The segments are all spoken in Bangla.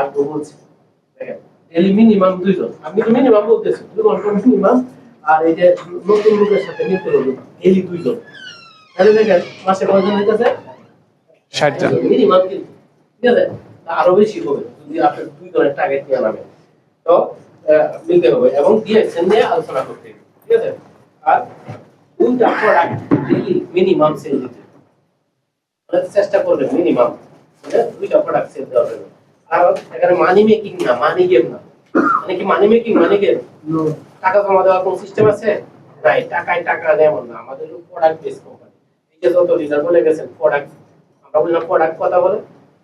ভাগ্য বলছে দেখেন ডেইলি মিনিমাম 2 জন, আমি তো মিনিমাম বলতেছি 2 ঘন্টা মিনিমাম, আর এই যে নতুন লোকের সাথে মিলতে হবে ডেইলি 2 জন, তাহলে দেখেন মাসে কয়জন হইতেছে 60 জন মিনিমাম, কিন্তু ঠিক আছে আরো বেশি হবে যদি আপনি 2 জনের টার্গেট নিয়ে নামেন। তো মিলতে হবে এবং ডিএক্সএন নিয়ে আলোচনা করতে হবে, ঠিক আছে। আর 2টা প্রোডাক্ট ডেইলি মিনিমাম সেল দিতে মানে চেষ্টা করবেন মিনিমাম 2টা প্রোডাক্ট সেল দেওয়া হবে। আর এখানে মানি মেকিং না, মানি গেম না। মানে কি মানি মেকিং, মানি গেম টাকা জমা দেওয়ার কোন সিস্টেম আছে নাই, টাকায় টাকা এমন না, আমাদের প্রোডাক্ট বেস কোম্পানি। এই যে যত লিডার বলে গেছেন প্রোডাক্ট, আমরা বললাম প্রোডাক্ট কথা বলে,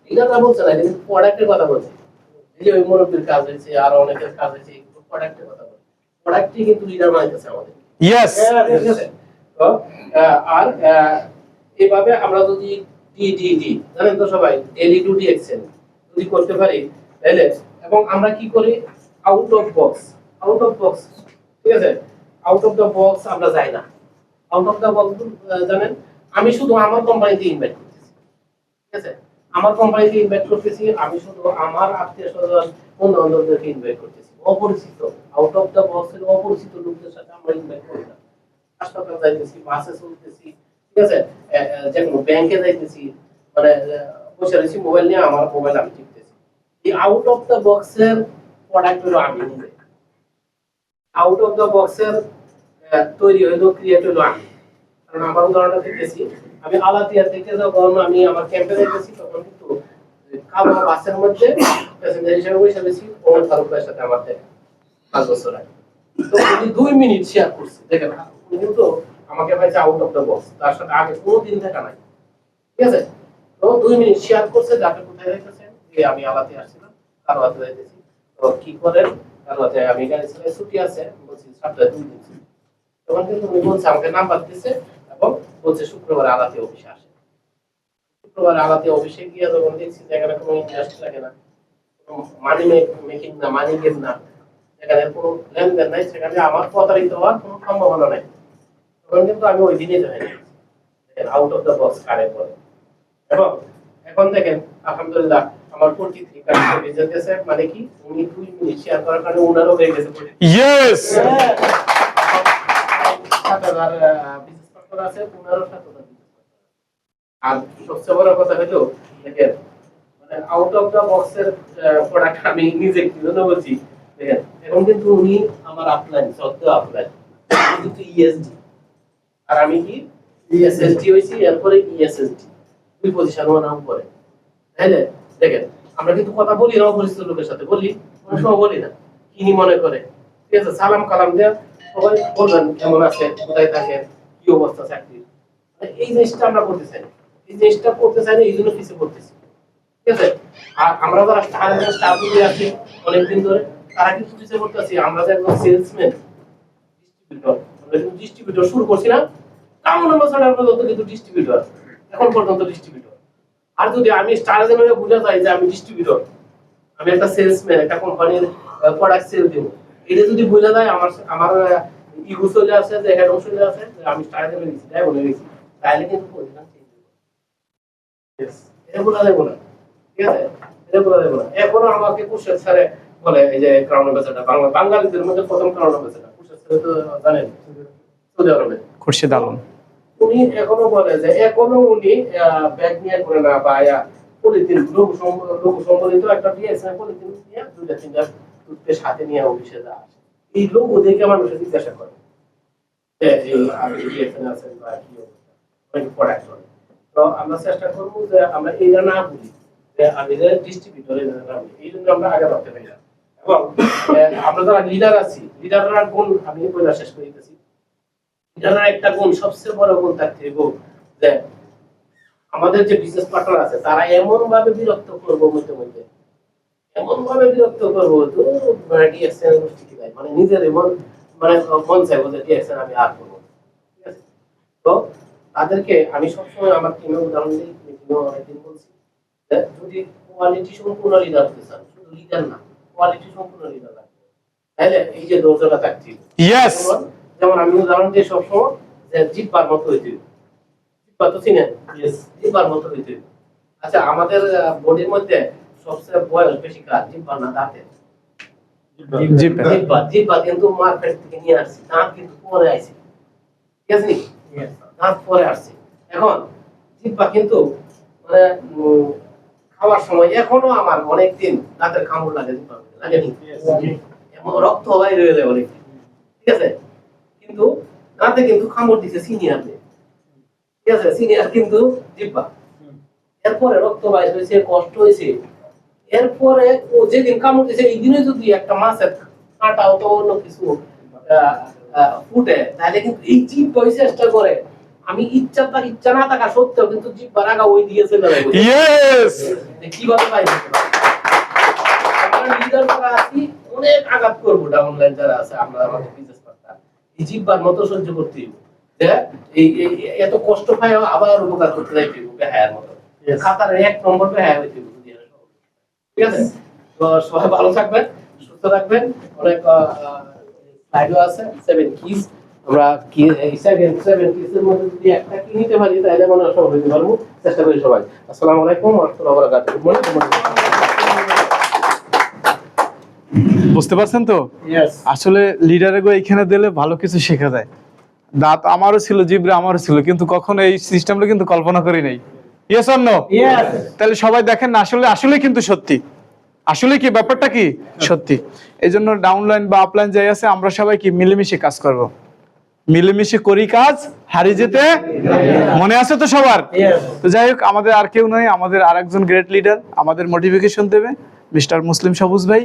লিডাররা বলছে না কিন্তু প্রোডাক্টের কথা বলছে। এই যে ওই মুরব্বির কাজ হয়েছে আর অনেকের কাজ হয়েছে, প্রোডাক্টের কথা বলে, প্রোডাক্টই কিন্তু লিডার বানাইতেছে আমাদের। ইয়েস ঠিক আছে। তো আর এইভাবে আমরা যদি ডিডিডি জানেন তো সবাই, ডেইলি টু ডিএক্সএল যদি করতে পারি তাহলে, এবং আমরা কি করি out of box, out of box, ঠিক আছে আউট অফ দ্য বক্স আমরা যাই না। আউট অফ দ্য বক্স জানেন, আমি শুধু আমার কোম্পানিতে ইনভাইট করতেছি, ঠিক আছে আমার কোম্পানিতে ইনভাইট করতেছি, আমি শুধু আমার আত্মীয়-স্বজন বন্ধু বান্ধবদেরকে ইনভাইট করতেছি, অপরিচিত আউট অফ দ্য বক্স এর অপরিচিত লোকদের সাথে আমরা ইনভাইট করি না। হাসপাতালে যাইতেছি, বাসে চলতেছি, ঠিক আছে যে কোনো ব্যাংকে যাইতেছি, মানে বসে রয়েছি মোবাইল নিয়ে, আমার মোবাইল আমি টিপতেছি। এই আউট অফ দ্য বক্স এর প্রোডাক্ট হলো আমি নিজে, আউট অফ দ্য বক্স এর তৈরি হলো ক্রিয়েট হলো আমি। কারণ আমার উদাহরণটা দিতেছি, আমি আলাদিয়া থেকে যখন আমি আমার ক্যাম্পে যাইতেছি তখন কিন্তু কালো বাসের মধ্যে প্যাসেঞ্জার হিসেবে বসে রয়েছি ওমর ফারুক ভাইয়ের সাথে আমার দেখা 5 বছর আগে। তো উনি 2 মিনিট শেয়ার করছে, দেখেন উনি কিন্তু আমাকে পাইছে আউট অফ দ্য বক্স, তার সাথে আগে কোনো দিন দেখা নাই, ঠিক আছে। তো 2 মিনিট শেয়ার করছে যে আপনি কোথায় যাইতেছেন, যে আমি আলাদে আসছিলাম কারওয়াতে যাইতেছি। তো কি করেন, কারওয়াতে আমি গাড়ি চালাই ছুটি আছে, বলছি সপ্তাহে 2 দিন, তখন কিন্তু উনি বলছে আমাকে নাম্বার দিয়েছে এবং বলছে শুক্রবার আলাদে অফিসে আসে। শুক্রবার আলাদে অফিসে গিয়ে যখন দেখছি যে এখানে কোনো ইন্টারেস্ট লাগে না, মানি মেকিং না, মানি গেম না, এখানে কোনো লেনদেন নাই, সেখানে আমার প্রতারিত হওয়ার কোনো সম্ভাবনা নাই, তখন কিন্তু আমি ওই দিনে জয়েন করি। দেখেন আউট অফ দ্য বক্স কারে বলে। এবং এখন দেখেন আলহামদুলিল্লাহ আমার 43 কারেন্ট রেজাল্ট আছে, মানে কি উনি 2 মিনিট শেয়ার করার কারণে ওনারও হয়ে গেছে। ইয়েস বিজনেস পার্টনার আছে, ওনারও 7টা বিজনেস পার্টনার। আর সবচেয়ে বড় কথা হলো দেখেন মানে আউট অফ দ্য বক্স এর প্রোডাক্ট আমি নিজে কিনে বলছি, দেখেন এখন কিন্তু উনি আমার আপলাইন, সদ্য আপলাইন কিন্তু ইএসডি, আর আমি কি ইএসএসডি হইছি, এরপরে ইএসএসডি 2 পজিশন নাম করে, তাইলে দেখেন আমরা কিন্তু কথা বলি না অপরিচিত লোকের সাথে, বলি কোনো সময় বলি না, কি মনে করে, ঠিক আছে সালাম কালাম দেয়া সবাই বলবেন কেমন আছে, কোথায় থাকেন, কি অবস্থা চাকরির, এই জিনিসটা আমরা করতে চাই না, এই জিনিসটা করতে চাই না, এই জন্য কিছু করতেছি, ঠিক আছে। আর আমরা যারা স্টাফ দিয়ে আছি অনেকদিন ধরে, তারা কিন্তু কিছু করতেছি, আমরা যে একজন সেলসম্যান ডিস্ট্রিবিউটর, আমরা কিন্তু ডিস্ট্রিবিউটর শুরু করছি না, কামন বছর পর্যন্ত কিন্তু ডিস্ট্রিবিউটর, এখন পর্যন্ত ডিস্ট্রিবিউটর। আর যদি আমি স্টারজেন হয়ে বুঝা যায় যে আমি ডিস্ট্রিবিউটর, আমি একটা সেলসম্যান, একটা কোম্পানির প্রোডাক্ট সেল দেব, এটা যদি বুঝা যায় আমার আমার ইগো চলে আসে, যে হেড অংশ চলে আসে যে আমি স্টারজেন হয়ে গেছি, তাই বলে গেছি, তাহলে কিন্তু পজিশন চেঞ্জ হবে। এটা বলা যাবে না, ঠিক আছে এটা বলা যাবে না। এখনো আমাকে কুশল স্যারে বলে, এই যে ক্রাউন অ্যাম্বাসেডর বাঙালিদের মধ্যে প্রথম ক্রাউন অ্যাম্বাসেডর কুশল স্যার, তো জানেন সৌদি আরবে খুরশিদ আলম, উনি এখনো বলে যে এখনো উনি ব্যাগ নিয়ে করে না, বা পলিথিন লঘু সম্বলিত একটা ডিএসএম পলিথিন নিয়ে 2-3টা টুথপেস্ট সাথে নিয়ে অফিসে যায়। এই লোগো দেখে মানুষ জিজ্ঞাসা করে যে এই আপনি ডিএসএম আছেন বা কি অবস্থা, অনেক প্রোডাক্ট হয়। তো আমরা চেষ্টা করবো যে আমরা এইটা না বলি যে আমি যে ডিস্ট্রিবিউটর, না বলি, এই জন্য আমরা আগে রাখতে পারি না। এবং আমরা যারা লিডার আছি, লিডাররা কোন আমি বলে শেষ করে দিতেছি, লিডাররা একটা গুণ, সবচেয়ে বড় গুণ থাকতে যে আমাদের যে বিজনেস পার্টনার আছে তারা এমন ভাবে বিরক্ত করবো মধ্যে মধ্যে, এমন ভাবে বিরক্ত করবো তো ডিএক্সএন মানে নিজের মানে মন চাইবো যে ডিএক্সএন আমি আর করবো, ঠিক আছে। তো তাদেরকে আমি সবসময় আমার টিমে উদাহরণ দিই, টিমেও অনেকদিন বলছি যে যদি কোয়ালিটি সম্পূর্ণ লিডার হতে চান, শুধু লিডার না কোয়ালিটি সম্পূর্ণ লিডার লাগবে, তাহলে এই যে দৌড়টা থাকছে। ইয়েস যেমন আমি উদাহরণ দিই সবসময় যে জিব্বার মতো হইতে, জিব্বা তো চিনেন, জিব্বার মতো হইতে। আচ্ছা আমাদের বডির মধ্যে সবচেয়ে বয়স বেশি কার জিহ্বা না দাঁতের? জিপে জিহ্বা কিন্তু মার্কেট থেকে নিয়ে আসছি, দাঁত কিন্তু পরে আইছে, ঠিক আছে নি? দাঁত পরে আসছে। এখন জিহ্বা কিন্তু মানে খাওয়ার সময় এখনো আমার অনেকদিন দাঁতের কামড় লাগে, জিহ্বা লাগেনি, এমন রক্ত বাইরে হয়ে যায় অনেকদিন, ঠিক আছে? কিন্তু দাঁতে কিন্তু কামড় দিছে সিনিয়র, ঠিক আছে? সিনিয়র কিন্তু জিহ্বা, এরপরে রক্ত বাইর হয়েছে, কষ্ট হয়েছে, এরপরে ও যেদিন কামড় দিছে এই দিনে যদি একটা মাছের কাঁটা অথবা অন্য কিছু ফুটে, তাহলে কিন্তু এই জিহ্বাই চেষ্টা করে, আমি ইচ্ছা না থাকা সত্ত্বেও কিন্তু জিহ্বার আগা ওই দিকে চলে যায়। ইয়েস কিভাবে পাই আমরা লিডার যারা আছি অনেক আঘাত করবো, ডাউনলাইন যারা আছে আমরা আমাদের বিজনেস পার্টনার, এই জিহ্বার মতো সহ্য করতে হবে যে এই এত কষ্ট পায় আবার উপকার করতে যাইতে হবে বেহায়ার মতো, খাতার 1 নম্বর বেহায়া হইতে হবে, ঠিক আছে? তো সবাই ভালো থাকবেন, সুস্থ থাকবেন। অনেক স্লাইডও আছে 7 কিস, আমরা কি এই 7 কিসের মধ্যে যদি একটা কি নিতে পারি তাহলে মনে হয় সফল হতে পারবো। চেষ্টা করি সবাই। আসসালামু আলাইকুম ওয়া রাহমাতুল্লাহি ওয়া বারাকাতুহু। বুঝতে পারছেন তো? আসলে লিডারে গো এখানে দিলে ভালো কিছু শেখা যায়। দাঁত আমারও ছিল, জিব্রা আমারও ছিল, কিন্তু কখনো এই সিস্টেমটা কিন্তু কল্পনা করি নাই। Yes or no? তাহলে সবাই দেখেন না, আসলে কিন্তু সত্যি, আসলে কি ব্যাপারটা কি সত্যি। এই জন্য ডাউনলাইন বা আপলাইন যাই আছে, আমরা সবাই কি মিলেমিশে কাজ করব, মিলেমিশে করি কাজ, হারি যেতে মনে আছে তো সবার? তো যাই হোক, আমাদের আর কেউ নয়, আমাদের আরেকজন গ্রেট লিডার আমাদের মোটিভেশন দেবে, মিস্টার মুসলিম সবুজ ভাই।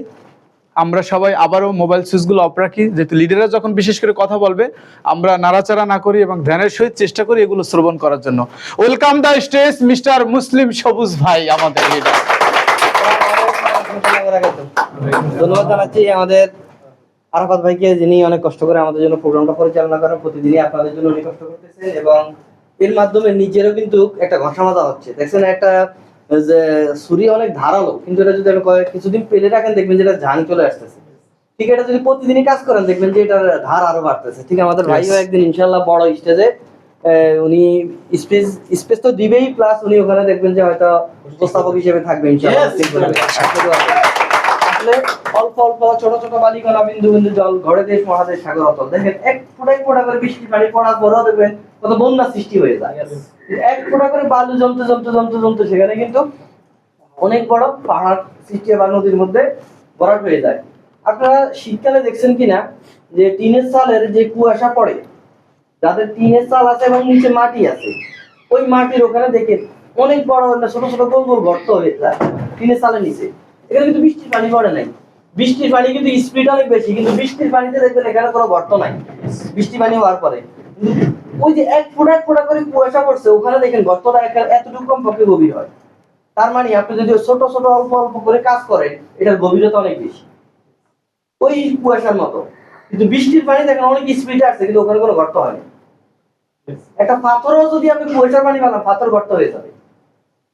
আমরা সবাই আবারও মোবাইল সুইচগুলো অফ রাখি, যেহেতু লিডাররা যখন বিশেষ করে কথা বলবে আমরা নাড়াচাড়া না করি এবং ধ্যানের সহিত চেষ্টা করি এগুলো শ্রবণ করার জন্য। ওয়েলকাম দ্য স্টেজ মিস্টার মুসলিম সবুজ ভাই, আমাদের লিডার। ধন্যবাদ জানাচ্ছি আমাদের আরাফাত ভাইকে, যিনি অনেক কষ্ট করে আমাদের জন্য প্রোগ্রামটা পরিচালনা করেন, প্রতিদিনই আপনাদের জন্য অনেক কষ্ট করতেছেন এবং এর মাধ্যমে নিজেরও কিন্তু একটা ঘষা মাজা হচ্ছে। দেখছেন একটা যে ছুরি অনেক ধারালো, কিন্তু এটা যদি আপনি কিছুদিন পেলে রাখেন দেখবেন যে এটা ঝাং চলে আসতেছে। ঠিক এটা যদি প্রতিদিনই কাজ করেন দেখবেন যে এটার ধার আরো বাড়তেছে। ঠিক আমাদের ভাইও একদিন ইনশাল্লাহ বড় স্টেজে উনি স্পেস তো দিবেই, প্লাস উনি ওখানে দেখবেন যে হয়তো উপস্থাপক হিসেবে থাকবে ইনশাআল্লাহ। আসলে অল্প অল্প ছোট ছোট বালিকণা বিন্দু বিন্দু জল ঘরে দেশ মহাদেশ সাগর অতল। দেখেন এক ফোঁটা করে বৃষ্টি পানি পড়ার পরেও দেখবেন কত বন্যা সৃষ্টি হয়ে যায়। এক ফোঁটা করে বালু জমতে সেখানে কিন্তু অনেক বড় পাহাড় সৃষ্টি বা নদীর মধ্যে ভরাট হয়ে যায়। আপনারা শীতকালে দেখছেন কিনা যে টিনের চালের যে কুয়াশা পড়ে, যাদের টিনের চাল আছে এবং নিচে মাটি আছে, ওই মাটির ওখানে দেখেন অনেক বড় ছোট ছোট গোল গোল গর্ত হয়ে যায় টিনের চালের নিচে। এখানে কিন্তু বৃষ্টির পানি পড়ে নাই, বৃষ্টির পানি কিন্তু স্পিড অনেক বেশি, কিন্তু বৃষ্টির পানিতে দেখবেন এখানে কোনো গর্ত নাই। বৃষ্টি পানি হওয়ার পরে ওই যে এক ফোঁটা করে কুয়াশা পড়ছে, ওখানে দেখেন গর্তটা এতটুকু কমপক্ষে গভীর হয়। তার মানে আপনি যদি ছোট ছোট অল্প অল্প করে কাজ করেন, এটার গভীরতা অনেক বেশি, ওই কুয়াশার মতো। কিন্তু বৃষ্টির পানি দেখেন অনেক স্পিডে আসছে, কিন্তু ওখানে কোনো গর্ত হয়নি। একটা পাথরও যদি আপনি কুয়াশার পানি বানান, পাথর গর্ত হয়ে যাবে।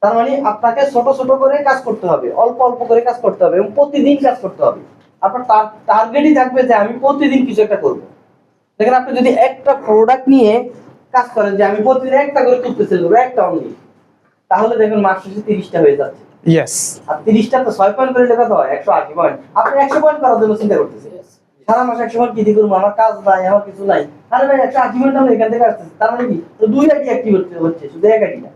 তার মানে আপনাকে ছোট ছোট করে কাজ করতে হবে, অল্প অল্প করে কাজ করতে হবে এবং প্রতিদিন কাজ করতে হবে। আপনার টার্গেটই থাকবে যে আমি প্রতিদিন কিছু একটা করবো। দেখেন আপনি যদি একটা প্রোডাক্ট নিয়ে কাজ করেন যে আমি প্রতিদিন একটা করে তুলতে চাইবো, একটা অনলি, তাহলে দেখুন মাস শেষে 30টা হয়ে যাচ্ছে। ইয়েস, আর 30টা তো 6 পয়েন্ট করে লেখা তো হয় 180 পয়েন্ট। আপনি 100 পয়েন্ট করার জন্য চিন্তা করতেছেন, সারা মাস 100 পয়েন্ট কি করবো, আমার কাজ নাই, আমার কিছু নাই। আরে ভাই 180 পয়েন্ট আমি এখান থেকে আসতেছি, তার মানে কি তো 2 আইডি অ্যাক্টিভ হচ্ছে, শুধু এক আইডি না।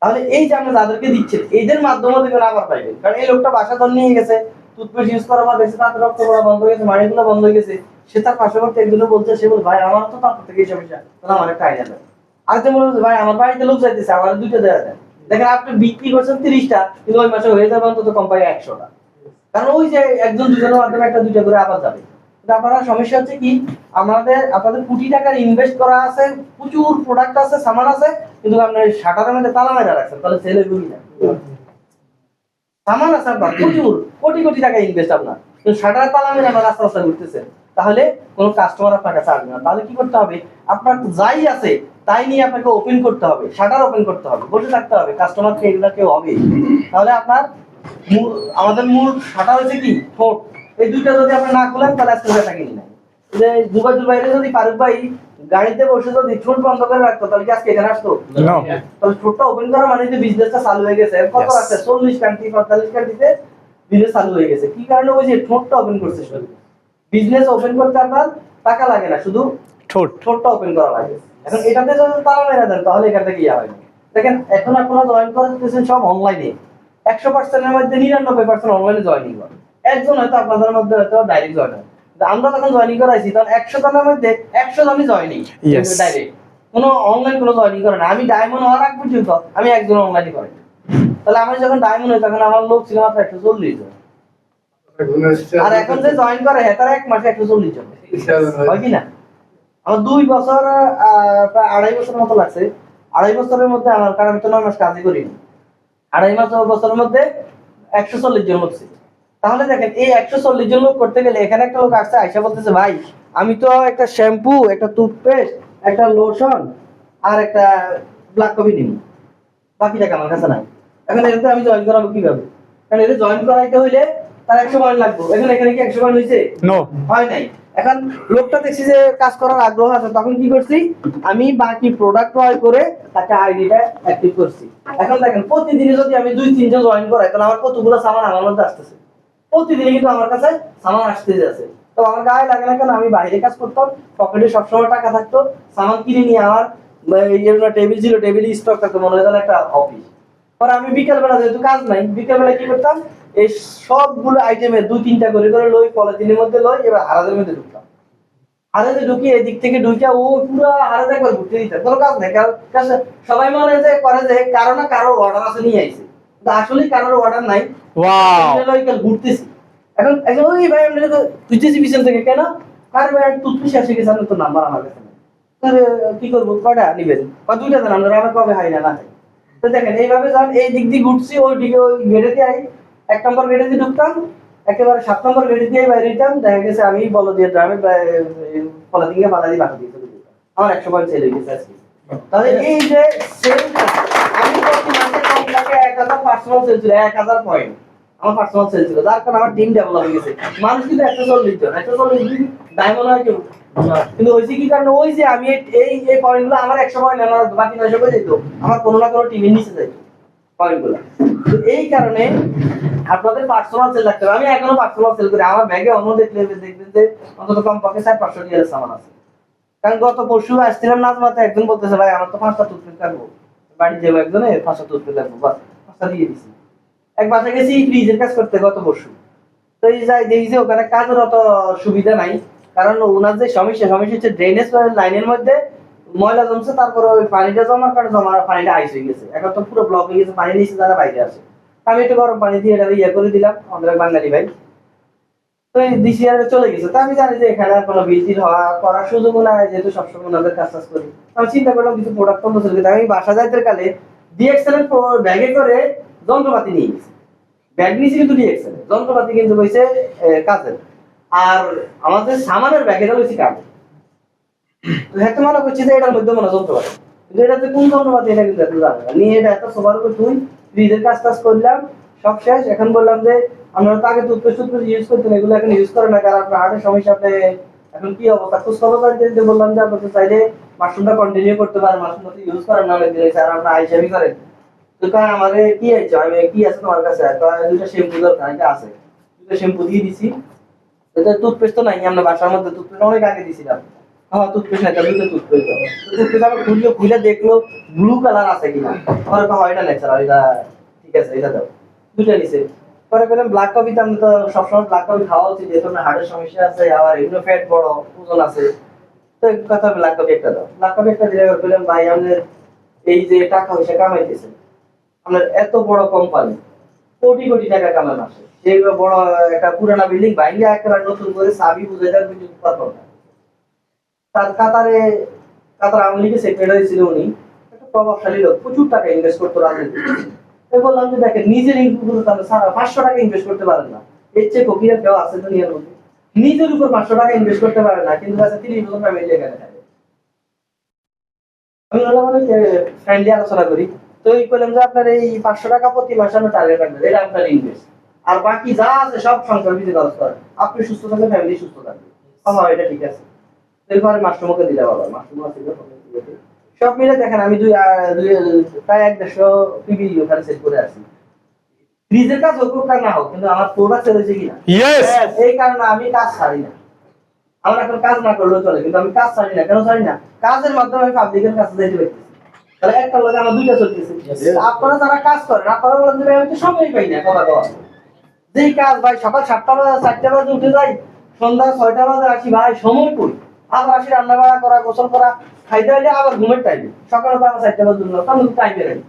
তাহলে এই যে আপনি যাদেরকে দিচ্ছেন এদের মাধ্যমে দেখবেন আবার পাইবেন, কারণ এই লোকটা বাসা ধর নিয়ে গেছে, টুথপেস্ট ইউজ করা বাদ গেছে, তার রক্ত পড়া বন্ধ হয়ে গেছে, মাড়িগুলো বন্ধ হয়ে গেছে, সে তার পাশাপাশি একজনে বলছে, সে বল ভাই আমার তো তার থেকে এই সমস্যা, তাহলে আমার একটা আইডিয়া দেন। আরেকজন বলছে ভাই আমার বাড়িতে লোক যাইতেছে, আমার 2টা দেওয়া দেন। দেখেন আপনি বিক্রি করছেন 30টা, কিন্তু ওই মাসে হয়ে যাবে অন্তত কম পাই 100টা, কারণ ওই যে একজন দুজনের মাধ্যমে একটা 2টা করে আবার যাবে। আপনারা সমস্যা হচ্ছে কি, আপনাদের কোটি টাকার ইনভেস্ট করা আছে, প্রচুর প্রোডাক্ট আছে, সামান আছে, কিন্তু আপনার শাটারের মধ্যে তালা মারা রাখছেন, তাহলে সেলে বুঝি না। সামান আছে আপনার প্রচুর, কোটি কোটি টাকা ইনভেস্ট আপনার, কিন্তু শাটারের তালা মেরে আপনার রাস্তা রাস্তা ঘুরতেছেন, তাহলে কোনো কাস্টমার আপনার কাছে আসবে না। তাহলে কি করতে হবে, আপনার যাই আছে তাই নিয়ে আপনাকে ওপেন করতে হবে, শাটার ওপেন করতে হবে, বসে থাকতে হবে, কাস্টমার কে এগুলা কেউ হবে। তাহলে আপনার আমাদের মূল শাটার হচ্ছে কি ঠোঁট, এই 2টা যদি আপনি না খুলেন তাহলে আজকে টাকা কিনি না। যে দুবাইয়ের যদি ফারুক ভাই গাড়িতে বসে যদি ঠোঁট বন্ধ করে রাখতো তাহলে কি আজকে এখানে আসতো? No. তাহলে ঠোঁটটা ওপেন করা মানে যে বিজনেসটা চালু হয়ে গেছে। কত Yes. আছে 40 কান্ট্রি 45 কান্ট্রিতে বিজনেস চালু হয়ে গেছে। কি কারণে? ওই যে ঠোঁটটা ওপেন করছে শুধু। বিজনেস ওপেন করতে আপনার টাকা লাগে না, শুধু ঠোঁট। ঠোঁটটা ওপেন করা লাগে। এখন এটাতে যদি তারা মেরে দেন তাহলে এখান থেকে ইয়া হয় না। দেখেন এখন আপনারা জয়েন করতেছেন সব অনলাইনে, 100% এর মধ্যে 99% অনলাইনে জয়েনিং করে। একজন হয়তো আপনাদের মধ্যে হয়তো ডাইরেক্ট জয়েন হয়। কিন্তু আমরা যখন জয়েনিং করাইছি তখন 100 জনের মধ্যে 100 জনই জয়েনিং Yes. ডাইরেক্ট, কোনো অনলাইন কোনো জয়েনিং করে না। আমি ডায়মন্ড হওয়ার আগ পর্যন্ত আমি একজন অনলাইনই করি। তাহলে আমি যখন ডায়মন্ড হই তখন আমার লোক ছিল মাত্র 140 জন। আর এখন যে জয়েন করে হ্যাঁ তারা এক মাসে 140 জন হয় কি না? আমার 2 বছর প্রায় 2.5 বছরের মতো লাগছে। 2.5 বছরের মধ্যে আমার, কারণ আমি তো 9 মাস কাজই করিনি, 2.5 বছরের মধ্যে 140 জন লোক ছিল। তাহলে দেখেন এই 140 জন লোক করতে গেলে এখানে একটা লোক আসছে আইসা বলতেছে ভাই আমি তো একটা শ্যাম্পু, একটা টুথপেস্ট, একটা লোশন আর একটা ব্ল্যাক কফি নিব, বাকি টাকা আমার কাছে নাই। এখন এটাতে আমি জয়েন করাবো কিভাবে? কারণ এটা জয়েন করাইতে হইলে তার 100 পয়েন্ট লাগবে। এখন এখানে কি 100 পয়েন্ট হয়েছে? নো। হয় নাই। এখন লোকটা দেখছি যে কাজ করার আগ্রহ আছে, তখন কি করছি আমি বাকি প্রোডাক্ট ক্রয় করে তাকে আইডিটা অ্যাক্টিভ করছি। এখন দেখেন প্রতিদিনই যদি আমি 2-3 জন জয়েন করাই তাহলে আমার কতগুলো সামান আমার মধ্যে আসতেছে। প্রতিদিনই কিন্তু আমার কাছে সামান আসতেই আছে। তো আমার গায়ে লাগে না কেন? আমি বাইরে কাজ করতাম, পকেটে সবসময় টাকা থাকতো, সামান কিনে নিয়ে আমার টেবিল ছিল, টেবিলে স্টক থাকতো, মনে হয় যেন একটা অফিস। পরে আমি বিকেলবেলা যেহেতু কাজ নাই, বিকেলবেলা কি করতাম এই সবগুলো আইটেমের 2-3টা করে লই, পলিথিনের মধ্যে লই, এবার হারাজের মধ্যে ঢুকতাম। হারাজে ঢুকি এদিক থেকে ঢুকিয়া ও পুরো হারাজে একবার ঘুরতে দিতাম, কোনো কাজ নাই। কারণ সবাই মনে যে করে যে কারো না কারোর অর্ডার আছে নিয়ে আইছে, কিন্তু আসলে কারোর অর্ডার নাই। ওয়াও। ঘুরতেছি এখন এখন ওই ভাই আমরা তুইতেছি পিছন থেকে কেন? আরে ভাই টুথপেস্ট এসে গেছে, আপনার তো নাম্বার আমার কাছে নেই। তাহলে কি করবো? কয়টা নিবেন? 2টা দেন, আমরা আবার কবে হাই না না খাই। তো দেখেন এইভাবে যখন এই দিক দিয়ে ঘুরছি, ওই দিকে ওই গেটে দিয়ে 1 নম্বর গেটে দিয়ে ঢুকতাম, একেবারে 7 নম্বর গেটে দিয়ে বাইরে যেতাম, দেখা গেছে আমি বলো দিয়ে ড্রামে ফলা দিয়ে বাধা দিয়ে বাসা দিয়ে চলে যেতাম। আমার 100 পয়েন্ট সেল হয়ে গেছে আজকে। তাহলে এই যে সেলটা আমি প্রতি মাসে কম টাকা 1000 পার্সোনাল সেল ছিল, 1000 পয়েন্ট আমার পার্সোনাল সেল ছিল, যার কারণে আমার টিম ডেভেলপ হয়ে গেছে। মানুষ কিন্তু 140 জন, 140 জন ডায়মন্ড হয় কেউ, কিন্তু ওই যে কি কারণে ওই যে আমি এই এই পয়েন্টগুলো আমার 100 পয়েন্ট আমার বাকি 900 করে যেত, আমার কোনো না কোনো টিমের নিচে যাইতো পয়েন্টগুলো। তো এই কারণে আপনাদের পার্সোনাল সেল রাখতে হবে। আমি এখনো পার্সোনাল সেল করি, আমার ব্যাগে অন্য দেখবেন যে অন্তত কমপক্ষে 400-500 টাকার সামান আছে। কারণ গত পরশু আসছিলাম নাজমাতে, একজন বলতেছে ভাই আমার তো 5টা টুথপেস্ট লাগবো, বাড়ি যাবো একজনে 5টা টুথপেস্ট লাগবো, বাস 5টা দিয়ে দিছি। এক বাসায় গেছি ফ্রিজের কাজ করতে গত পরশু, তো এই যাই দেখি যে ওখানে কাজের অত সুবিধা নাই, কারণ ওনার যে সমস্যা হচ্ছে ড্রেনেজ লাইনের মধ্যে ময়লা জমছে, তারপরে ওই পানিটা জমার কারণে পানিটা আইস হয়ে গেছে, এখন তো পুরো ব্লক হয়ে গেছে, পানি নিচে যারা বাইরে আসে। আমি একটু গরম পানি দিয়ে এটা ইয়ে করে দিলাম, আমাদের বাঙালি ভাই তো এই ডিসিআর চলে গেছে। তো আমি জানি যে এখানে আর কোনো বিল করার সুযোগ নাই, যেহেতু সবসময় ওনাদের কাজ করি। আমি চিন্তা করলাম কিছু প্রোডাক্ট বন্ধ চলে গেছে। আমি বাসা যাইতে কালে ডিএক্সএল এর ব্যাগে করে যন্ত্রপাতি নিয়ে গেছি, ব্যাগ নিয়েছি কিন্তু ডিএক্সএল যন্ত্রপাতি কিন্তু হয়েছে কাজের, আর আমাদের সামানের ব্যাগেটা হয়েছে কাজের। তো একটা মনে করছি যে এটার মধ্যে মনে যন্ত্রপাতি, কিন্তু এটা যে কোন যন্ত্রপাতি এটা কিন্তু এত জানে না। নিয়ে এটা এত সোফার উপর তুই ফ্রিজের কাজ করলাম, সব শেষ। এখন বললাম যে আমরা তো আগে টুথপেস্ট ইউজ করতেন, এগুলো এখন ইউজ করেন না, কারণ আপনার হার্টের সমস্যা, আপনি এখন কি অবস্থা খোঁজ খবর জানতে বললাম যে আপনি চাইলে মাশরুমটা কন্টিনিউ করতে পারেন, মাশরুমটা তো ইউজ করেন না অনেক দিন, স্যার আপনার আইসিআবি করেন। তো কারণ আমাদের কি আছে, আমি কি আছে তোমার কাছে? 2টা শ্যাম্পু দরকার, এটা আছে, 2টা শ্যাম্পু দিয়ে দিছি। এটা টুথপেস্ট তো নাই, আমরা বাসার মধ্যে টুথপেস্ট অনেক আগে দিছিলাম। হ্যাঁ টুথপেস্ট নাই, 2টা টুথপেস্ট দাও। টুথপেস্ট আবার খুলে দেখলো ব্লু কালার আছে কিনা, আমার তো হয় না ন্যাচারাল, এটা ঠিক আছে এটা দাও, 2টা নিছে। পরে বললাম ব্ল্যাক কফি, তো আমি তো সবসময় ব্ল্যাক কফি খাওয়া উচিত, যেহেতু আপনার হার্টের সমস্যা আছে, আবার এগুলো ফ্যাট বড়, ওজন আছে, তো কথা ব্ল্যাক কফি একটা দাও। ব্ল্যাক কফি একটা দিলে বললাম ভাই আমাদের এই যে টাকা পয়সা কামাইতেছে, আপনার এত বড় কোম্পানি, কোটি কোটি টাকা কামান আসে, সেই বড় একটা পুরানা বিল্ডিং ভাঙিয়ে একেবারে নতুন করে চাবি বুঝে দেওয়ার কিছু পারবো না। তার কাতার আওয়ামী লীগের সেক্রেটারি ছিল উনি, একটা প্রভাবশালী লোক, প্রচুর টাকা ইনভেস্ট করতো রাজনীতি। বললাম যে দেখেন নিজের ইনকাম করতে 500 টাকা ইনভেস্ট করতে পারেন না, এর চেয়ে ফকির কেউ আছে দুনিয়ার মধ্যে? নিজের উপর 500 টাকা ইনভেস্ট করতে পারে না, কিন্তু আছে 30 বছর ফ্যামিলি এখানে থাকে। আমি বললাম ফ্রেন্ডলি আলোচনা করি, তো এই বললাম যে আপনার এই 500 টাকা প্রতি মাসে আপনার টার্গেট রাখবেন, এটা আপনার ইনভেস্ট, আর বাকি যা আছে সব সংসার ভিত্তিক খরচ করেন, আপনি সুস্থ থাকলে ফ্যামিলি সুস্থ থাকবে। আমার এটা ঠিক আছে। এরপরে মাশরুমকে দিলে বাবা মাশরুম আছে সব মিলে দেখেন আমি প্রায় 150 পিবি ওখানে সেট করে আসি। ফ্রিজের কাজ হোক আর না হোক কিন্তু আমার প্রোডাক্ট সেল হয়েছে কিনা ইয়েস এই কারণে আমি কাজ ছাড়ি না। আমার এখন কাজ না করলেও চলে কিন্তু আমি কাজ ছাড়ি না। কেন ছাড়ি না? কাজের মাধ্যমে আমি পাবলিকের কাছে যাইতে পারতেছি। তাহলে একটা লোক আমার দুইটা চলতেছে। আপনারা যারা কাজ করেন আপনারা বলেন যে আমি তো সময় পাই না কথা বলা। যেই কাজ ভাই সকাল 7টা বাজে 4টা বাজে উঠে যাই, সন্ধ্যা 6টা বাজে আসি ভাই সময় কই? আবার আসি রান্না বাড়া করা, গোসল করা, খাইতে হইলে আবার ঘুমের টাইম। সকালে তো আবার 4টা বাজে উঠলাম, তখন টাইমে নাই।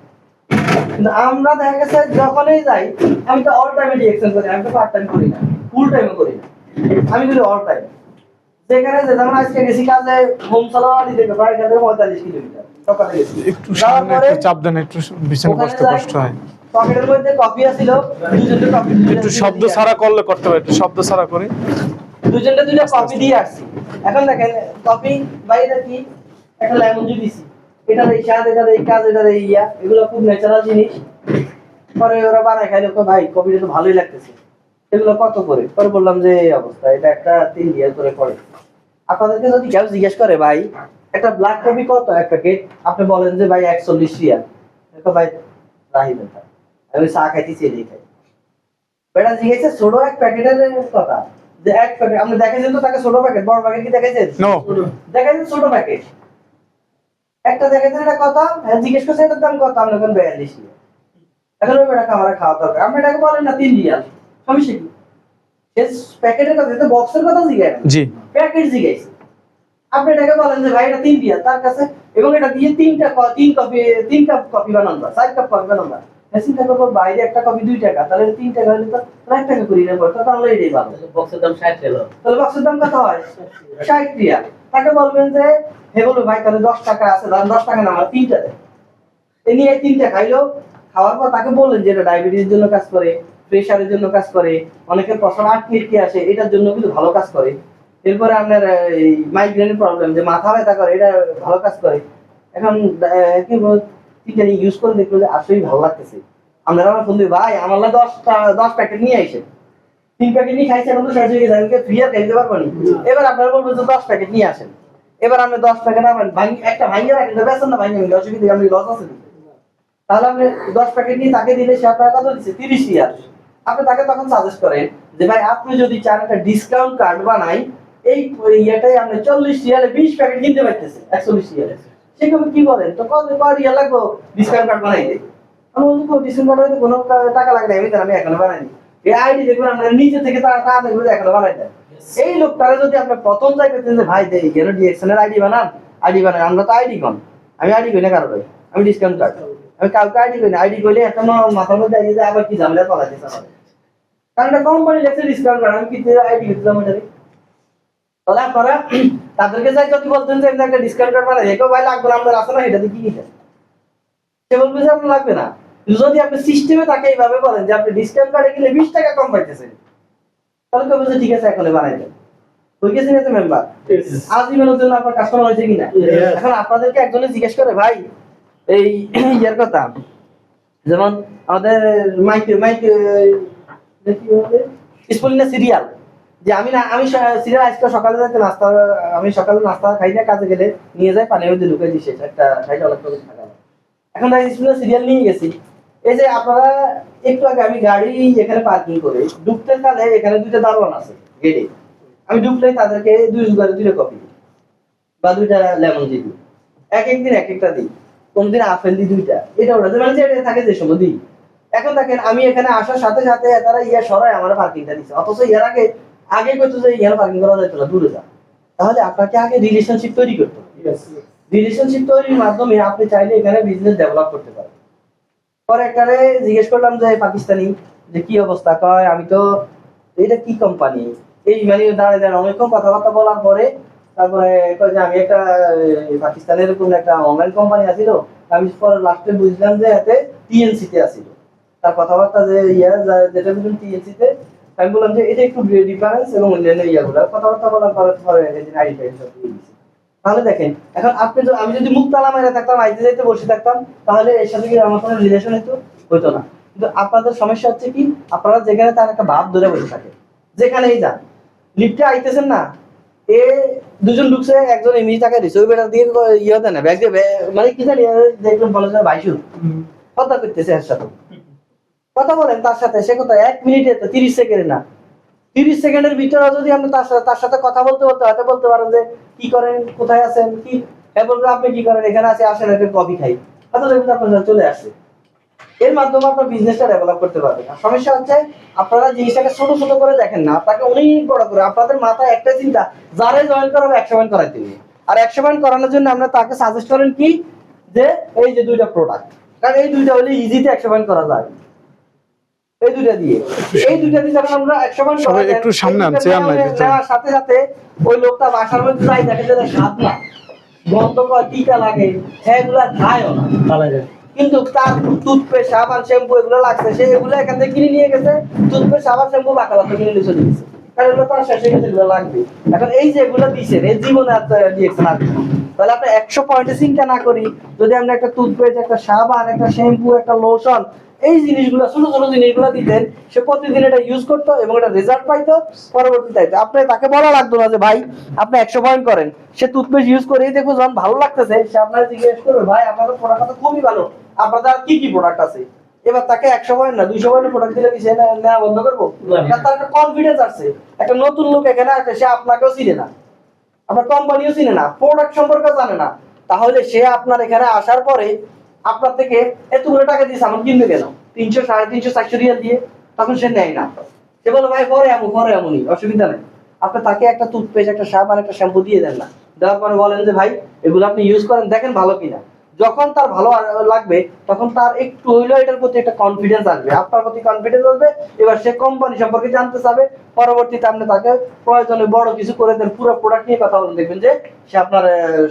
কিন্তু আমরা দেখা গেছে যখনই যাই আমি তো অল টাইমে রিঅ্যাকশন করি, আমি তো পার্ট টাইম করি না, ফুল টাইমে করি না, আমি করি অল টাইম। যেখানে যেমন আজকে গেছি কাজে হোম সালাওয়ারি থেকে প্রায় এখান থেকে 45 কিলোমিটার সকালে গেছি। একটু সামনে একটু চাপ দেন, একটু বিছানা বসতে কষ্ট হয়। পকেটের মধ্যে কফি আছিল, দুজনকে কফি একটু শব্দ ছাড়া করলে করতে হবে, একটু শব্দ ছাড়া করে দুজনকে দুইটা কফি দিয়ে আসছি। এখন দেখেন কফি বাইরে কি একটা লেমন জুস দিছি, এটা এই স্বাদ, এটা এই কাজ, এটা এই ইয়া, এগুলো খুব ন্যাচারাল জিনিস। পরে ওরা বানায় খাইলো, ভাই কফিটা তো ভালোই লাগতেছে, এগুলো কত করে? পরে বললাম যে এই অবস্থা, এটা একটা 3 রিয়াল করে পড়ে। আপনাদেরকে যদি কেউ জিজ্ঞেস করে ভাই একটা ব্ল্যাক কফি কত এক প্যাকেট, আপনি বলেন যে ভাই 41 রিয়াল, দেখো ভাই রাহিবেন না, আমি চা খাইতেছি এটাই খাই। বেটা জিজ্ঞেসে ছোট এক প্যাকেটের কথা, যে এক প্যাকেট আপনি দেখেছেন তো তাকে ছোট প্যাকেট, বড় প্যাকেট কি দেখেছেন? নো দেখেছেন ছোট প্যাকেট একটা দেখেছেন, এটা কত? হ্যাঁ জিজ্ঞেস করছে এটার দাম কত, আপনি এখন 42 রিয়াল। এখন ওই বেটাকে আমার খাওয়া দরকার, আপনি এটাকে বলেন না 3 রিয়াল, সমস্যা কি? প্যাকেটের কথা, এটা বক্সের কথা জিজ্ঞেস, জি প্যাকেট জিজ্ঞেস, আপনি এটাকে বলেন যে ভাই এটা 3 রিয়াল তার কাছে, এবং এটা দিয়ে 3 কাপ কফি বানান বা 4 কাপ কফি বানান না, চিন্তা করবো বাইরে একটা কফি 2 টাকা, তাহলে 3 টাকা হলে তো 1 টাকা করি না পড়তো, তাহলে এটাই ভালো। বক্সের দাম 60 রিয়াল। তাহলে বক্সের দাম কত হয়? 60 রিয়াল। তাকে বলবেন যে হে বলো ভাই তাহলে 10 টাকা আছে, দাম 10 টাকা না আমার 3টা দেন। এই নিয়ে 3টা খাইলো, খাওয়ার পর তাকে বললেন যে এটা ডায়াবেটিসের জন্য কাজ করে, প্রেসারের জন্য কাজ করে, অনেকের পছন্দ আটকে আসে এটার জন্য কিন্তু ভালো কাজ করে। এরপরে আপনার এই মাইগ্রেনের প্রবলেম, যে মাথা ব্যথা করে, এটা ভালো কাজ করে। এখন কি তিনটা ইউজ করে দেখলো যে আসলেই ভালো লাগতেছে। আমরা আমার ফোন দিই ভাই আমার 10 প্যাকেট নিয়ে আইসেন, 3 প্যাকেট নিয়ে খাইছেন, আমরা শেষ হয়ে গেছে, আমি ফ্রি আর খাইতে পারবো না। এবার আপনারা বলবেন যে 10 প্যাকেট নিয়ে আসেন, এবার আপনি 10 প্যাকেট আবার একটা ভাঙিয়ে রাখেন, বেসন না ভাঙিয়ে আমি অসুবিধা, আমি লস আছে। তাহলে আপনি 10 প্যাকেট নিয়ে তাকে দিলে সে আপনার কত দিচ্ছে? 30 রিয়াল। আপনি তাকে তখন সাজেস্ট করেন যে ভাই আপনি যদি চান একটা ডিসকাউন্ট কার্ড বানাই, এই ইয়েটাই আপনি 40 রিয়ালে 20 প্যাকেট কিনতে পারতেছেন 41 রিয়ালে। সেভাবে কি বলেন তো কত রিয়াল লাগবে ডিসকাউন্ট কার্ড বানাইতে? আমি বলছি ডিসকাউন্ট কার্ড হইতে কোনো টাকা লাগে না, আমি এখনো বানাইনি। এই আইডি দেখবেন আপনার নিচে থেকে টাকা দেখবেন এখনো বানাই দেন। এই লোকটারে যদি আপনি প্রথম যাই পেতেন যে ভাই দেই কেন ডিএক্সএন এর আইডি বানান, আমরা তো আইডি কম, আমি আইডি কই না কারো ভাই, আমি ডিসকাউন্ট কার্ড, আমি কাউকে আইডি কই না, আইডি কইলে একটা মাথার মধ্যে আইডি যে আবার কি ঝামেলা পালাতে চায়, কারণ একটা কোম্পানি লেখছে ডিসকাউন্ট কার্ড, আমি কি আইডি দিলাম এটারে। তাহলে আপনারা তাদেরকে যাই যদি বলতেন যে একটা ডিসকাউন্ট কার্ড বানাই দেখো ভাই লাগবে না, আপনার আছে না, এটা দিয়ে কি নিতেন? সে বলবে যে আপনার লাগবে না। যদি আপনি সিস্টেমে তাকে এইভাবে বলেন যে আপনি ডিসকাউন্ট কার্ডে গেলে 20 টাকা কম পাইতেছেন, তাহলে কবে যে ঠিক আছে এখনই বানাই দেন, হয়ে গেছে না তো মেম্বার? আজীবনের জন্য আপনার কাস্টমার হয়েছে কিনা? এখন আপনাদেরকে একজনে জিজ্ঞেস করে ভাই এই ইয়ার কথা, যেমন আমাদের স্পলিনা সিরিয়াল, যে আমি সিরিয়াল আজকে সকালে যাইতে নাস্তা, আমি সকালে নাস্তা খাই না, কাজে গেলে নিয়ে যাই, পানির মধ্যে ঢুকে দিই, শেষ একটা খাইতে অনেক করে থাকা। এখন স্পলিনা সিরিয়াল নিয়ে গেছি, এই যে আপনারা একটু আগে আমি গাড়ি এখানে পার্কিং করে ঢুকতে কালে এখানে 2টা দারোয়ান আছে গেটে, আমি ঢুকলেই তাদেরকে 2 কপি বা 2টা লেমন দিই, একদিন এক একটা দিই, কোনদিন আপেল দিই 2টা, এটা ওটা মানে যে থাকে যে সময় দিই। এখন দেখেন আমি এখানে আসার সাথে সাথে তারা ইয়া সরাই আমার পার্কিংটা দিচ্ছে, অথচ ইয়ার আগে কইতো যে ইয়ার পার্কিং করা যেত না, দূরে যা। তাহলে আপনাকে আগে রিলেশনশিপ তৈরি করতে হবে। রিলেশনশিপ তৈরির মাধ্যমে আপনি চাইলে এখানে বিজনেস ডেভেলপ করতে পারেন। পরে একটারে জিজ্ঞেস করলাম যে পাকিস্তানি, যে কি অবস্থা, কয় আমি তো এটা কি কোম্পানি, এই মানে দাঁড়িয়ে অনেকক্ষণ কথাবার্তা বলার পরে তারপরে কয় যে আমি একটা পাকিস্তানের এরকম একটা অনলাইন কোম্পানি আছিল, আমি পরে লাস্টে বুঝলাম যে এতে টিএনসি তে আছিল, তার কথাবার্তা যে যেটা বুঝলাম টিএনসি তে, আমি বললাম যে এটা একটু ডিফারেন্স এবং অন্যান্য ইয়াগুলো কথাবার্তা বলার পরে এদিন আইডি টাইডি সব দিয়ে দিয়েছি। তাহলে দেখেন এখন আমি যদি মুখ তালা মেরে থাকতাম, আইতে যাইতে বসে থাকতাম, তাহলে এর সাথে কি আমার কোনো রিলেশন হতো না। কিন্তু আপনাদের সমস্যা হচ্ছে কি, আপনারা যেখানে তার একটা ভাব ধরে বসে থাকে, যেখানেই যান, লিফটে আইতেছেন না, এ দুজন ঢুকছে, একজন এমনি টাকা দিছে, ওই বেটা দিয়ে ইয়ে দেয় না, ব্যাগ দিয়ে মানে কি জানি দেখলাম বলে যায় ভাইসু কথা করতেছে এর সাথে, কথা বলেন তার সাথে, সে কথা 1 মিনিটে তো 30 সেকেন্ডে না, 30 সেকেন্ডের ভিতরে যদি আপনি তার সাথে কথা বলতে হয়তো বলতে পারেন যে কি করেন, কোথায় আছেন, কি বলবে আপনি কি করেন, এখানে আছে, আসেন একটা কফি খাই, হয়তো দেখবেন আপনার চলে আসছে। এর মাধ্যমে আপনার বিজনেসটা ডেভেলপ করতে পারবেন। আর সমস্যা হচ্ছে আপনারা জিনিসটাকে ছোট ছোট করে দেখেন না, আপনাকে অনেক বড় করে, আপনাদের মাথায় একটা চিন্তা, যারে জয়েন করাবে 100 পয়েন্ট করাইতে হবে। আর 100 পয়েন্ট করানোর জন্য আমরা তাকে সাজেস্ট করেন কি, যে এই যে 2টা প্রোডাক্ট, কারণ এই 2টা হলে ইজিতে 100 পয়েন্ট করা যায়। এই 2টা দিয়ে যখন আমরা 100 পয়েন্ট সবাই একটু সামনে আন, চেয়ার নাই ভিতরে। নেওয়ার সাথে সাথে ওই লোকটা বাসার মধ্যে যাই দেখে যে স্বাদ না, গন্ধ কয়, টিকা লাগে, সেগুলা খায়ও না, কিন্তু তার টুথপেস্ট, সাবান, শ্যাম্পু এগুলো লাগছে, সে এগুলো এখান থেকে কিনে নিয়ে গেছে, টুথপেস্ট, সাবান, শ্যাম্পু বাকালাতে কিনে নিয়ে চলে গেছে, কারণ এগুলো তার শেষে গেছে, এগুলো লাগবে। এখন এই যে এগুলো দিয়েছেন, এই জীবনে দিয়েছেন আর তাহলে আপনি 100 পয়েন্টে চিন্তা না করি, যদি আমরা একটা টুথপেস্ট, একটা সাবান, একটা শ্যাম্পু, একটা লোশন, এই জিনিসগুলো ছোট ছোট জিনিসগুলো দিতেন, সে প্রতিদিন এটা ইউজ করতো এবং এটা রেজাল্ট পাইতো, পরবর্তীতে আপনি তাকে বলা লাগতো না যে ভাই আপনি 100 পয়েন্ট করেন, সে টুথপেস্ট ইউজ করে দেখো যখন ভালো লাগতেছে, সে আপনার জিজ্ঞেস করবে ভাই আপনাদের প্রোডাক্ট তো খুবই ভালো, আপনাদের আর কি কি প্রোডাক্ট আছে। এবার তাকে 100 পয়েন্ট না 200 পয়েন্টের প্রোডাক্ট দিলে কি সে নেওয়া বন্ধ করবো? তার একটা কনফিডেন্স আছে, একটা নতুন লোক এখানে আসে, সে আপনাকেও চিনে না, আপনার কোম্পানিও চিনে না, প্রোডাক্ট সম্পর্কে জানে না, তাহলে সে আপনার এখানে আসার পরে আপনার থেকে এতগুলো টাকা দিয়ে সামান কিনবে কেন, 300, 350, 400 রিয়াল দিয়ে, তখন সে নেয় না, সে বলে ভাই পরে এমনই অসুবিধা নেই। আপনি তাকে একটা টুথপেস্ট, একটা সাবান, একটা শ্যাম্পু দিয়ে দেন না, দেওয়ার পরে বলেন যে ভাই এগুলো আপনি ইউজ করেন, দেখেন ভালো কিনা। যখন তার ভালো লাগবে তখন তার একটু হইলেও এটার প্রতি একটা কনফিডেন্স আসবে, আপনার প্রতি কনফিডেন্স আসবে, এবার সে কোম্পানি সম্পর্কে জানতে চাবে, পরবর্তীতে আপনি তাকে প্রয়োজনে বড় কিছু করে দেন, পুরো প্রোডাক্ট নিয়ে কথা বলেন, দেখবেন যে সে আপনার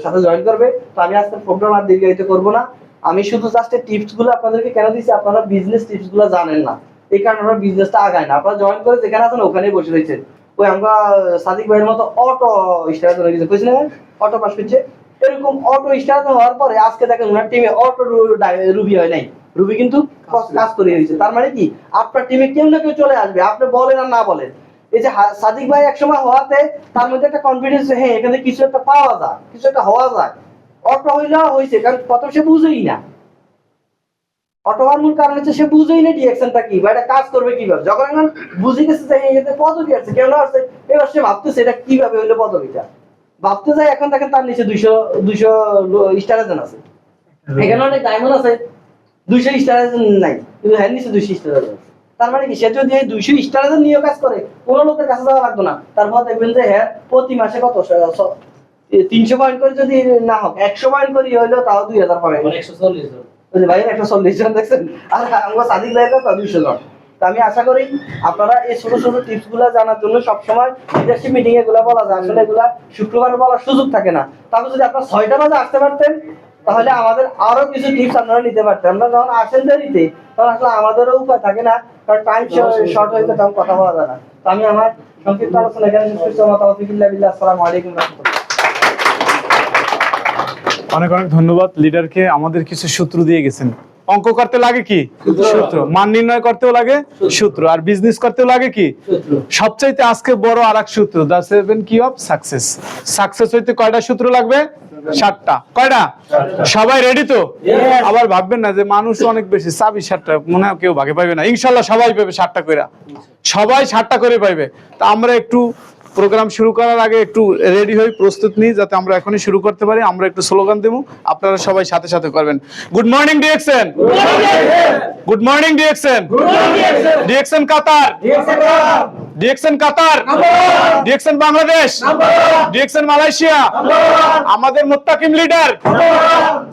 সাথে জয়েন করবে। তো আমি আজকে প্রোগ্রাম আর দীর্ঘায়িত করবো না, আমি শুধু জাস্ট এই টিপস গুলো আপনাদেরকে কেন দিচ্ছি, আপনারা বিজনেস টিপস গুলো জানেন না, এই কারণে আপনারা বিজনেসটা আগায় না, আপনারা জয়েন করে যেখানে আছেন ওখানেই বসে রয়েছেন। ওই আমরা সাদিক ভাইয়ের মতো অটো স্টার করেছিলেন, অটো পাস করছে, এরকম অটো স্টার হওয়ার পরে আজকে দেখেন ওনার টিমে অটো রুবি হয় নাই, রুবি কিন্তু কাজ করে হয়েছে। তার মানে কি আপনার টিমে কেউ না কেউ চলে আসবে, আপনি বলেন আর না বলেন। এই যে সাদিক ভাই একসময় হওয়াতে তার মধ্যে একটা কনফিডেন্স, হ্যাঁ এখানে কিছু একটা পাওয়া যায়, কিছু একটা হওয়া যায়। অটো হইলেও হয়েছে, কারণ প্রথম সে বুঝেই না, অটো হওয়ার মূল কারণ হচ্ছে সে বুঝেই না ডিরেকশনটা কি বা এটা কাজ করবে কিভাবে। যখন এখন বুঝে গেছে যে এতে পদবি আছে, কেন আসছে, এবার সে ভাবতেছে এটা কিভাবে হইলো পদবিটা, ভাবতে যায়। এখন দেখেন তার নিচে 200 স্টার এজেন্ট আছে, এখানে অনেক ডায়মন্ড আছে, 200 স্টার এজেন্ট নাই, কিন্তু হ্যাঁ নিচে 200 স্টার এজেন্ট। তার মানে কি সে যদি এই 200 স্টার এজেন্ট নিয়ে কাজ করে, কোনো লোকের কাছে যাওয়া লাগবে না। তারপর দেখবেন যে হ্যাঁ প্রতি মাসে কত 300 পয়েন্ট করে যদি না হোক 100 পয়েন্ট করে হইলো, তাও 2000 পাবে, 140 জন ভাই 140 জন দেখছেন, আর আমরা সাদিক ভাইয়ের তো 200 জন। তো আমি আশা করি আপনারা এই ছোট ছোট টিপস গুলা জানার জন্য সবসময় লিডারশিপ মিটিং এগুলা বলা যায়, আসলে এগুলা শুক্রবার বলার সুযোগ থাকে না। তারপর যদি আপনারা 6টা বাজে আসতে পারতেন, তাহলে আমাদের আরো কিছু টিপস আপনারা নিতে পারতেন। আমরা যখন আসেন দেরিতে, তখন আসলে আমাদেরও উপায় থাকে না, কারণ টাইম শর্ট হয়েছে, তখন কথা বলা যায় না। তো আমি আমার সংক্ষিপ্ত আলোচনা এখানে শেষ করছি। আসসালামু আলাইকুম রাহমাতুল্লাহ। অনেক অনেক ধন্যবাদ লিডারকে, আমাদের কিছু সূত্র দিয়ে গেছেন। অঙ্ক করতে লাগে কি সূত্র, মান নির্ণয় করতেও লাগে সূত্র, আর বিজনেস করতেও লাগে কি সবচাইতে আজকে বড় আরেক সূত্র, দা 7 কি অফ সাকসেস। সাকসেস হইতে কয়টা সূত্র লাগবে? 7টা। কয়টা? সবাই রেডি তো? আবার ভাববেন না যে মানুষ অনেক বেশি, চাবি 7টা, মনে হয় কেউ ভাগে পাইবে না। ইনশাল্লাহ সবাই পাবে 7টা করে, সবাই 7টা করে পাইবে। তা আমরা একটু প্রোগ্রাম শুরু করার আগে একটু রেডি হই, প্রস্তুত নিই, যাতে আমরা এখনই শুরু করতে পারি। আমরা একটু স্লোগান দেব, আপনারা সবাই সাথে সাথে করবেন। Good morning DXN, good morning DXN, DXN Qatar, DXN Qatar, DXN Bangladesh, DXN Malaysia, আমাদের Muttakim leader.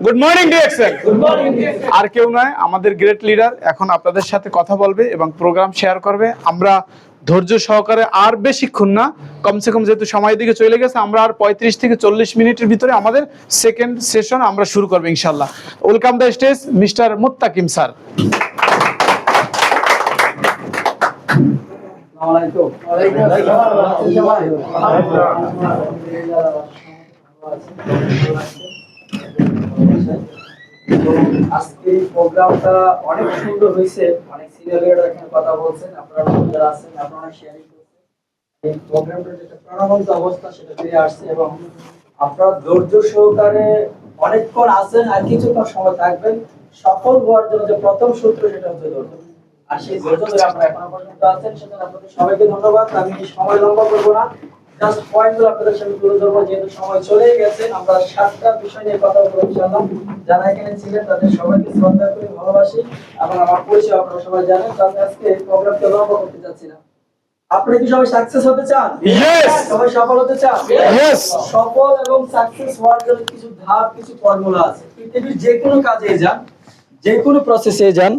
Good morning DXN. আর কেউ নয়, আমাদের গ্রেট লিডার এখন আপনাদের সাথে কথা বলবে এবং প্রোগ্রাম শেয়ার করবে। আমরা ধৈর্য সহকারে, আর বেশিক্ষণ না, কমসে কম যেহেতু সময়ের দিকে চলে গেছে, আমরা আর 35 থেকে 40 মিনিটের ভিতরে আমাদের সেকেন্ড সেশন আমরা শুরু করবো ইনশাল্লাহ। Welcome the stage mister Muttakim sir. আজকে প্রোগ্রামটা অনেক সুন্দর হয়েছে, অনেক সিনিয়র লিডার এখানে কথা বলছেন, আপনারা যারা আছেন আপনারা শেয়ারিং করছেন, এই প্রোগ্রামটার যেটা প্রাণবন্ত অবস্থা সেটা ফিরে আসছে এবং আপনারা ধৈর্য সহকারে অনেকক্ষণ আছেন আর কিছুক্ষণ সময় থাকবেন। সফল হওয়ার জন্য যে প্রথম সূত্র সেটা হচ্ছে ধৈর্য। আর সেই ধৈর্য ধরে আপনারা এখনো পর্যন্ত আছেন, সেজন্য আপনাদের সবাইকে ধন্যবাদ। আমি সময় লম্বা করবো না, জাস্ট পয়েন্টগুলো আপনাদের সামনে তুলে ধরবো, যেহেতু সময় চলেই গেছে। আমরা 7টা বিষয় নিয়ে কথা বলবো ইনশাআল্লাহ। যারা এখানে ছিলেন তাদের সবাইকে শ্রদ্ধা করি, ভালোবাসি এবং আমার পরিচয় আপনারা সবাই জানেন। তো আমি আজকে প্রোগ্রামটা লম্বা করতে চাচ্ছি না। আপনারা কি সবাই সাকসেস হতে চান? Yes! সবাই সফল হতে চান? Yes! সফল এবং সাকসেস হওয়ার জন্য কিছু ধাপ, কিছু ফর্মুলা আছে। পৃথিবীর যে কোনো কাজে যান, যে কোনো প্রসেসে যান,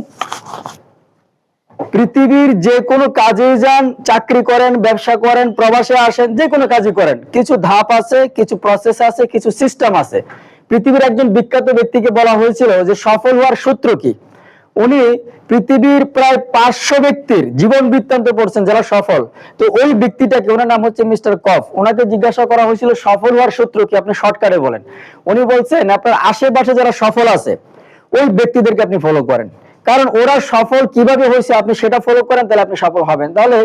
পৃথিবীর যে কোনো কাজে যান, চাকরি করেন, ব্যবসা করেন, প্রবাসে আসেন, যে কোনো কাজই করেন, কিছু ধাপ আছে, কিছু প্রসেস আছে, কিছু সিস্টেম আছে। পৃথিবীর একজন বিখ্যাত ব্যক্তিকে বলা হয়েছিল যে সফল হওয়ার সূত্র কি। উনি পৃথিবীর প্রায় 500 ব্যক্তির জীবন বৃত্তান্ত পড়ছেন যারা সফল। তো ওই ব্যক্তিটাকে, ওনার নাম হচ্ছে মিস্টার কফ, ওনাকে জিজ্ঞাসা করা হয়েছিল সফল হওয়ার সূত্র কি, আপনি শর্টকাটে বলেন। উনি বলছেন আপনার আশেপাশে যারা সফল আছে ওই ব্যক্তিদেরকে আপনি ফলো করেন, কারণ ওরা সফল কিভাবে হয়েছে আপনি সেটা ফলো করেন, তাহলে আপনি সফল হবেন। তাহলে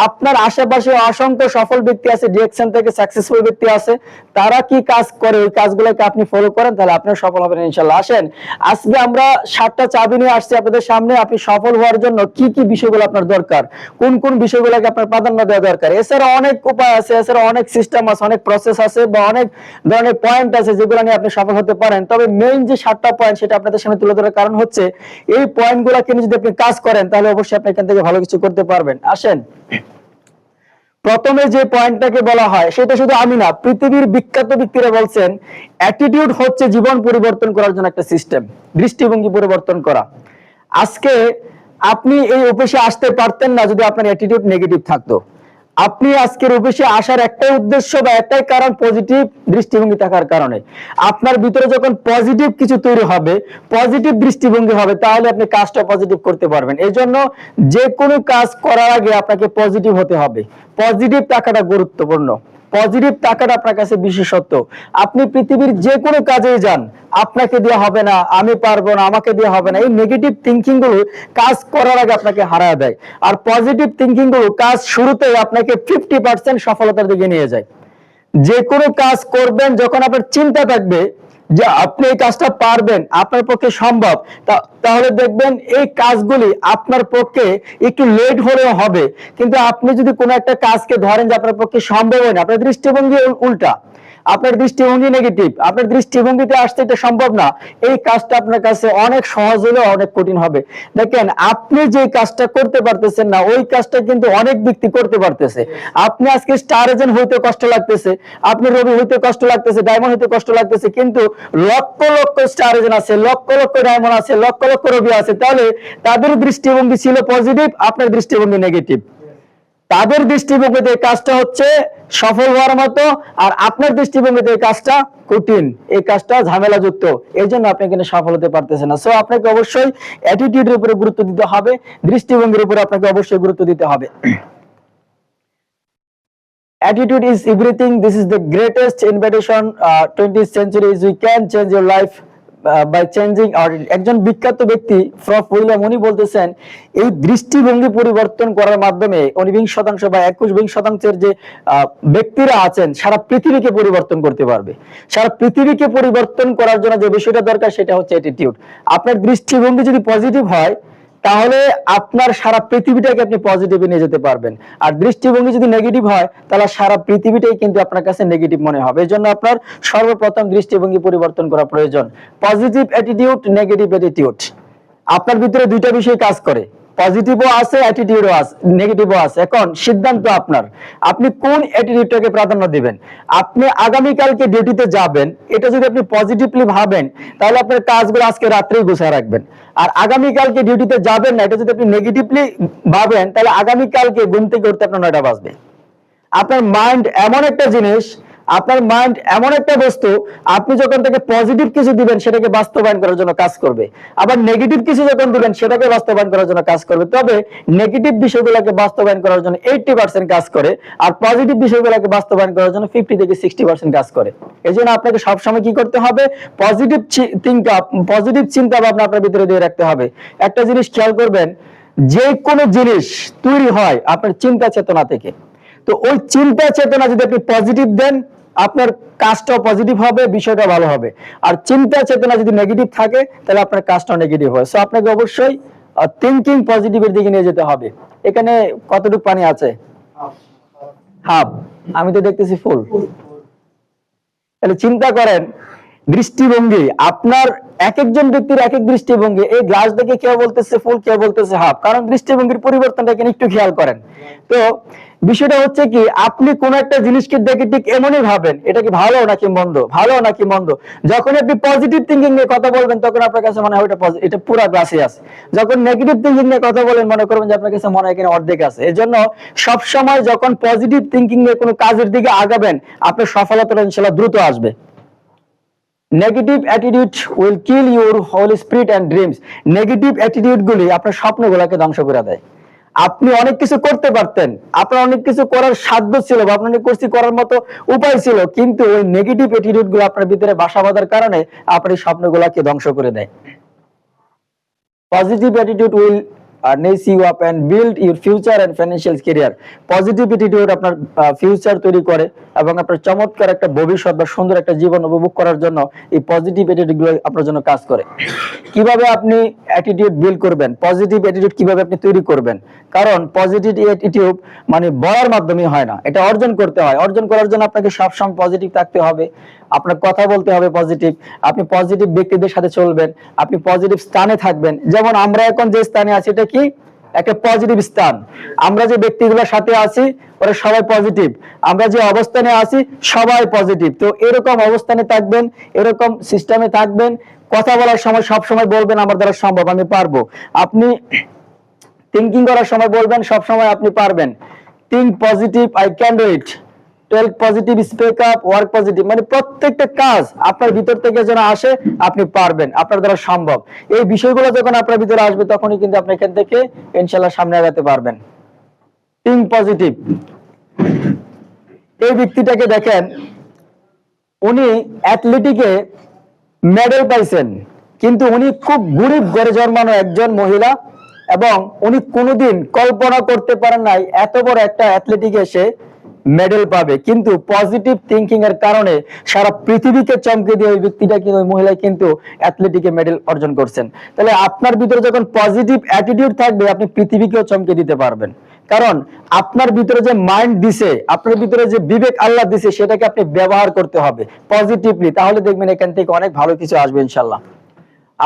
আপনার আশেপাশে অসংখ্য সফল ব্যক্তি আছে, ডিরেকশন থেকে সাকসেসফুল ব্যক্তি আছে, তারা কি কাজ করে ওই কাজগুলোকে আপনি ফলো করেন, তাহলে আপনি সফল হবেন ইনশাআল্লাহ। আসেন আজকে আমরা 7টা চাবি নিয়ে আসছি আপনাদের সামনে। আপনি সফল হওয়ার জন্য কি কি বিষয়গুলো আপনার দরকার, কোন কোন বিষয়গুলোকে আপনার প্রাধান্য দেওয়া দরকার। এছাড়া অনেক উপায় আছে, এছাড়া অনেক সিস্টেম আছে, অনেক প্রসেস আছে বা অনেক ধরনের পয়েন্ট আছে যেগুলো নিয়ে আপনি সফল হতে পারেন। তবে মেইন যে 7টা পয়েন্ট সেটা আপনাদের সামনে তুলে ধরার কারণ হচ্ছে এই পয়েন্টগুলোকে নিয়ে যদি আপনি কাজ করেন তাহলে অবশ্যই আপনি এখান থেকে ভালো কিছু করতে পারবেন। আসেন প্রথমে যে পয়েন্টটাকে বলা হয় সেটা শুধু আমি না, পৃথিবীর বিখ্যাত ব্যক্তিরা বলছেন অ্যাটিটিউড হচ্ছে জীবন পরিবর্তন করার জন্য একটা সিস্টেম, দৃষ্টিভঙ্গি পরিবর্তন করা। আজকে আপনি এই অফিসে আসতে পারতেন না যদি আপনার অ্যাটিটিউড নেগেটিভ থাকতো। আপনি আজকের অফিসে আসার একটাই উদ্দেশ্য বা একটাই কারণ, পজিটিভ দৃষ্টিভঙ্গি থাকার কারণে। আপনার ভিতরে যখন পজিটিভ কিছু তৈরি হবে, পজিটিভ দৃষ্টিভঙ্গি হবে, তাহলে আপনি কাজটা পজিটিভ করতে পারবেন। এই জন্য যে কোনো কাজ করার আগে আপনাকে পজিটিভ হতে হবে। পজিটিভ থাকাটা গুরুত্বপূর্ণ, পজিটিভ থাকাটা আপনার কাছে বিশেষত্ব। আপনি পৃথিবীর যে কোনো কাজেই যান, আপনাকে দেওয়া হবে না, আমি পারবো না, আমাকে দেওয়া হবে না, এই নেগেটিভ থিঙ্কিং গুলো কাজ করার আগে আপনাকে হারায় দেয়। আর পজিটিভ থিঙ্কিং গুলো কাজ শুরুতেই আপনাকে 50% সফলতার দিকে নিয়ে যায়। যে কোনো কাজ করবেন যখন আপনার চিন্তা থাকবে যে আপনি এই কাজটা পারবেন, আপনার পক্ষে সম্ভব, তাহলে দেখবেন এই কাজগুলি আপনার পক্ষে একটু লেট হলেও হবে। কিন্তু আপনি যদি কোনো একটা কাজকে ধরেন যে আপনার পক্ষে সম্ভব হয় না, আপনার দৃষ্টিভঙ্গি উল্টা, আপনার দৃষ্টিভঙ্গি নেগেটিভ, আপনার দৃষ্টিভঙ্গিতে আসতে এটা সম্ভব না, এই কাজটা আপনার কাছে অনেক সহজ হলেও অনেক কঠিন হবে। দেখেন আপনি যে কাজটা করতে পারতেছেন না ওই কাজটা কিন্তু অনেক ব্যক্তি করতে পারতেছে। আপনি আজকে স্টার এজেন্ট হইতে কষ্ট লাগতেছে, আপনি রবি হইতে কষ্ট লাগতেছে, ডায়মন্ড হইতে কষ্ট লাগতেছে, কিন্তু লক্ষ লক্ষ স্টার এজেন্ট আছে, লক্ষ লক্ষ ডায়মন্ড আছে, লক্ষ লক্ষ রবি আছে, তাহলে তাদের দৃষ্টিভঙ্গি ছিল পজিটিভ, আপনার দৃষ্টিভঙ্গি নেগেটিভ। তাদের দৃষ্টিভঙ্গিতে কাজটা হচ্ছে সফল হওয়ার মতো, আর আপনার দৃষ্টিভঙ্গিতে কাজটা কঠিন, এই কাজটা ঝামেলাযুক্ত, এই জন্য আপনি এখানে সফল হতে পারতেছেন না। সো আপনাকে অবশ্যই অ্যাটিটিউডের উপরে গুরুত্ব দিতে হবে, দৃষ্টিভঙ্গির উপরে আপনাকে অবশ্যই গুরুত্ব দিতে হবে। Attitude is everything. This is the greatest invention 20th century is we can change your life by changing our. একজন বিখ্যাত ব্যক্তি প্রফ উইলিয়াম, উনি বলতেছেন এই দৃষ্টিভঙ্গি পরিবর্তন করার মাধ্যমে 19% বা 21% যে ব্যক্তিরা আছেন সারা পৃথিবীকে পরিবর্তন করতে পারবে। সারা পৃথিবীকে পরিবর্তন করার জন্য যে বিষয়টা দরকার সেটা হচ্ছে অ্যাটিটিউড। আপনার দৃষ্টিভঙ্গি যদি পজিটিভ হয় তাহলে আপনার সারা পৃথিবীটাকে আপনি পজিটিভে নিয়ে যেতে পারবেন, আর দৃষ্টিভঙ্গি যদি নেগেটিভ হয় তাহলে সারা পৃথিবীটাই কিন্তু আপনার কাছে নেগেটিভ মনে হবে। এই জন্য আপনার সর্বপ্রথম দৃষ্টিভঙ্গি পরিবর্তন করা প্রয়োজন। পজিটিভ অ্যাটিটিউড, নেগেটিভ অ্যাটিটিউড, আপনার ভিতরে দুইটা বিষয় কাজ করে, পজিটিভও আছে, অ্যাটিটিউডও আছে, নেগেটিভও আছে। এখন সিদ্ধান্ত আপনার, আপনি কোন অ্যাটিটিউডটাকে প্রাধান্য দিবেন। আপনি আগামীকালকে ডিউটিতে যাবেন, এটা যদি আপনি পজিটিভলি ভাবেন তাহলে আপনার কাজগুলো আজকে রাত্রেই গুছিয়ে রাখবেন। আর আগামীকালকে ডিউটিতে যাবেন না, এটা যদি আপনি নেগেটিভলি ভাবেন তাহলে আগামীকালকে ঘুম থেকে উঠতে আপনার 9টা বাজবে। আপনার মাইন্ড এমন একটা জিনিস, আপনার মাইন্ড এমন একটা বস্তু, আপনি যখন তাকে পজিটিভ কিছু দিবেন সেটাকে বাস্তবায়ন করার জন্য কাজ করবে, আবার নেগেটিভ কিছু যখন দিবেন সেটাকে বাস্তবায়ন করার জন্য কাজ করবে। তবে নেগেটিভ বিষয়গুলোকে বাস্তবায়ন করার জন্য 80% কাজ করে, আর পজিটিভ বিষয়গুলোকে বাস্তবায়ন করার জন্য 50 থেকে 60% কাজ করে। এই জন্য আপনাকে সবসময় কি করতে হবে, পজিটিভ চিন্তা ভাবনা আপনার ভিতরে দিয়ে রাখতে হবে। একটা জিনিস খেয়াল করবেন, যে কোনো জিনিস তৈরি হয় আপনার চিন্তা চেতনা থেকে। তো তো ওই চিন্তা চেতনা যদি আপনি পজিটিভ দেন, আপনার কাজটাও পজিটিভ হবে, বিষয়টা ভালো হবে। আর চিন্তা চেতনা যদি নেগেটিভ থাকে তাহলে আপনার কাজটাও নেগেটিভ হয়। সো আপনাকে অবশ্যই থিঙ্কিং পজিটিভের দিকে নিয়ে যেতে হবে। এখানে কতটুকু পানি আছে? হাফ। আমি তো দেখতেছি ফুল। তাহলে চিন্তা করেন, দৃষ্টিভঙ্গি আপনার এক একজন ব্যক্তির এক এক দৃষ্টিভঙ্গি। এই গ্লাস দেখে কেউ বলতেছে ফুল, কেউ বলতেছে হাফ, কারণ দৃষ্টিভঙ্গির পরিবর্তনটা এখানে একটু খেয়াল করেন। তো বিষয়টা হচ্ছে কি, আপনি কোন একটা জিনিসকে দেখে ঠিক এমনই ভাবেন এটা কি ভালো নাকি মন্দ, ভালো নাকি মন্দ। যখন আপনি পজিটিভ থিঙ্কিং নিয়ে কথা বলবেন তখন আপনার কাছে মনে হয় এটা পুরো গ্লাসে আছে। যখন নেগেটিভ থিঙ্কিং নিয়ে কথা বলেন মনে করবেন যে আপনার কাছে মনে হয় এখানে অর্ধেক আছে। এজন্য সবসময় যখন পজিটিভ থিঙ্কিং নিয়ে কোনো কাজের দিকে আগাবেন আপনার সফলতাটা ইনশাআল্লাহ দ্রুত আসবে। Negative attitude will kill your whole spirit and dreams. Negative attitude গুলি আপনার স্বপ্নগুলোকে ধ্বংস করে দেয়। আপনি অনেক কিছু করতে পারতেন, আপনার অনেক কিছু করার সাধ্য ছিল বা আপনার অনেক কিছু করার মতো উপায় ছিল, কিন্তু ওই নেগেটিভ অ্যাটিটিউড গুলো আপনার ভিতরে বাসা বাঁধার কারণে আপনার এই স্বপ্নগুলোকে ধ্বংস করে দেয়। Positive attitude will raise you up and build your future and financial career. Positive attitude আপনার ফিউচার তৈরি করে এবং আপনার চমৎকার একটা ভবিষ্যৎ বা সুন্দর একটা জীবন উপভোগ করার জন্য এই পজিটিভ অ্যাটিটিউড গুলো আপনার জন্য কাজ করে। কিভাবে আপনি অ্যাটিটিউড বিল্ড করবেন, পজিটিভ অ্যাটিটিউড কিভাবে আপনি তৈরি করবেন? কারণ পজিটিভ অ্যাটিটিউড মানে বলার মাধ্যমে হয় না, এটা অর্জন করতে হয়। অর্জন করার জন্য আপনাকে সবসময় পজিটিভ থাকতে হবে, আপনার কথা বলতে হবে পজিটিভ, আপনি পজিটিভ ব্যক্তিদের সাথে চলবেন, আপনি পজিটিভ স্থানে থাকবেন। যেমন আমরা এখন যে স্থানে আছি এটা কি একটা পজিটিভ স্থান। আমরা যে ব্যক্তিগুলোর সাথে আছি ওরা সবাই পজিটিভ, আমরা যে অবস্থানে আছি সবাই পজিটিভ। তো এরকম অবস্থানে থাকবেন, এরকম সিস্টেমে থাকবেন। কথা বলার সময় সব সময় বলবেন আমার দ্বারা সম্ভব, আমি পারবো। আপনি থিঙ্কিং করার সময় বলবেন সব সময় আপনি পারবেন। Think positive, I can do it. Take positive, speak up, work positive. মানে প্রত্যেকটা কাজ আপনার ভিতর থেকে যেন আসে আপনি পারবেন, আপনার দ্বারা সম্ভব। এই বিষয়গুলো যখন আপনার ভিতরে আসবে তখনই কিন্তু আপনি এখান থেকে ইনশাআল্লাহ সামনে আগাতে পারবেন। Think positive. এই ব্যক্তিটাকে দেখেন, উনি অ্যাথলেটিকে মেডেল পাইছেন, কিন্তু উনি খুব গরিব ঘরে জন্মানো একজন মহিলা এবং উনি কোনোদিন কল্পনা করতে পারেন নাই এত বড় একটা অ্যাথলেটিকে এসে মেডেল পাবে। কিন্তু পজিটিভ থিঙ্কিং এর কারণে সারা পৃথিবীকে চমকে দিয়ে ওই ব্যক্তিটা কিন্তু, ওই মহিলা কিন্তু অ্যাথলেটিকে মেডেল অর্জন করছেন। তাহলে আপনার ভিতরে যখন পজিটিভ অ্যাটিটিউড থাকবে আপনি পৃথিবীকেও চমকে দিতে পারবেন। কারণ আপনার ভিতরে যে মাইন্ড দিছে, আপনার ভিতরে যে বিবেক আল্লাহ দিছে সেটাকে আপনি ব্যবহার করতে হবে পজিটিভলি, তাহলে দেখবেন এখান থেকে অনেক ভালো কিছু আসবে ইনশাআল্লাহ।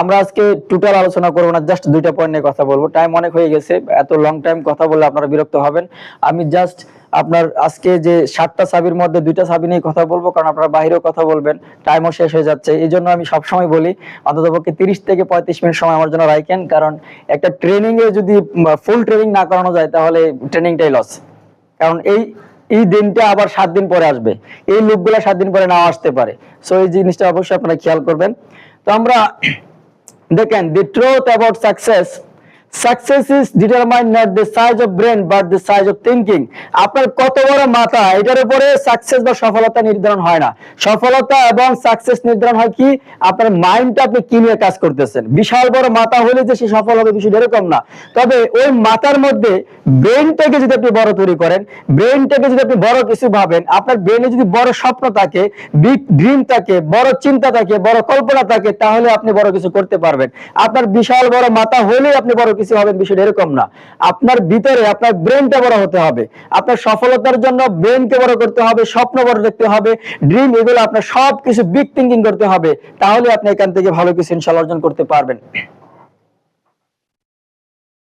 আমরা আজকে টোটাল আলোচনা করবো না, জাস্ট দুইটা পয়েন্ট নিয়ে কথা বলবো। টাইম অনেক হয়ে গেছে, এত লং টাইম কথা বললে আপনারা বিরক্ত হবেন। আমি জাস্ট আপনার আজকে যে 7টা সাবির মধ্যে 2টা সাবি নিয়ে কথা বলবো, কারণ আপনারা বাইরেও কথা বলবেন, টাইমও শেষ হয়ে যাচ্ছে। এই জন্য আমি সবসময় বলি অন্ততপক্ষে 30 থেকে 35 মিনিট সময় আমার জন্য রাখেন, কারণ একটা ট্রেনিং এ যদি ফুল ট্রেনিং না করানো যায় তাহলে ট্রেনিংটাই লস। কারণ এই দিনটা আবার 7 দিন পরে আসবে, এই লোকগুলা 7 দিন পরে নাও আসতে পারে। সো এই জিনিসটা অবশ্যই আপনারা খেয়াল করবেন। তো আমরা দেখেন, the truth about success is determined not the size of brain but the size of thinking. আপনার কত বড় মাথা এটার উপরে সাকসেস বা সফলতা নির্ধারণ হয় না। সফলতা এবং সাকসেস নির্ধারণ হয় কি আপনার মাইন্ডটা আপনি কি নিয়ে কাজ করতেছেন। বিশাল বড় মাথা হলে যে সে সফল হবে বিষয়টা এরকম না, তবে ওই মাথার মধ্যে ব্রেনটাকে যদি আপনি বড় তৈরি করেন, ব্রেনটাকে যদি আপনি বড় কিছু ভাবেন, আপনার ব্রেনে যদি বড় স্বপ্ন থাকে, বিগ ড্রিম থাকে, বড় চিন্তা থাকে, বড় কল্পনা থাকে, তাহলে আপনি বড় কিছু করতে পারবেন। আপনার বিশাল বড় মাথা হলে আপনি বড় কিছু হবেন বিষয়টা এরকম না। আপনার ভিতরে আপনার ব্রেনটা বড় হতে হবে। আপনার সফলতার জন্য ব্রেনকে বড় করতে হবে, স্বপ্ন বড় দেখতে হবে, ড্রিম, এগুলো আপনার সবকিছু বিগ থিঙ্কিং করতে হবে, তাহলে আপনি এখান থেকে ভালো কিছু ইনশাআল্লাহ অর্জন করতে পারবেন।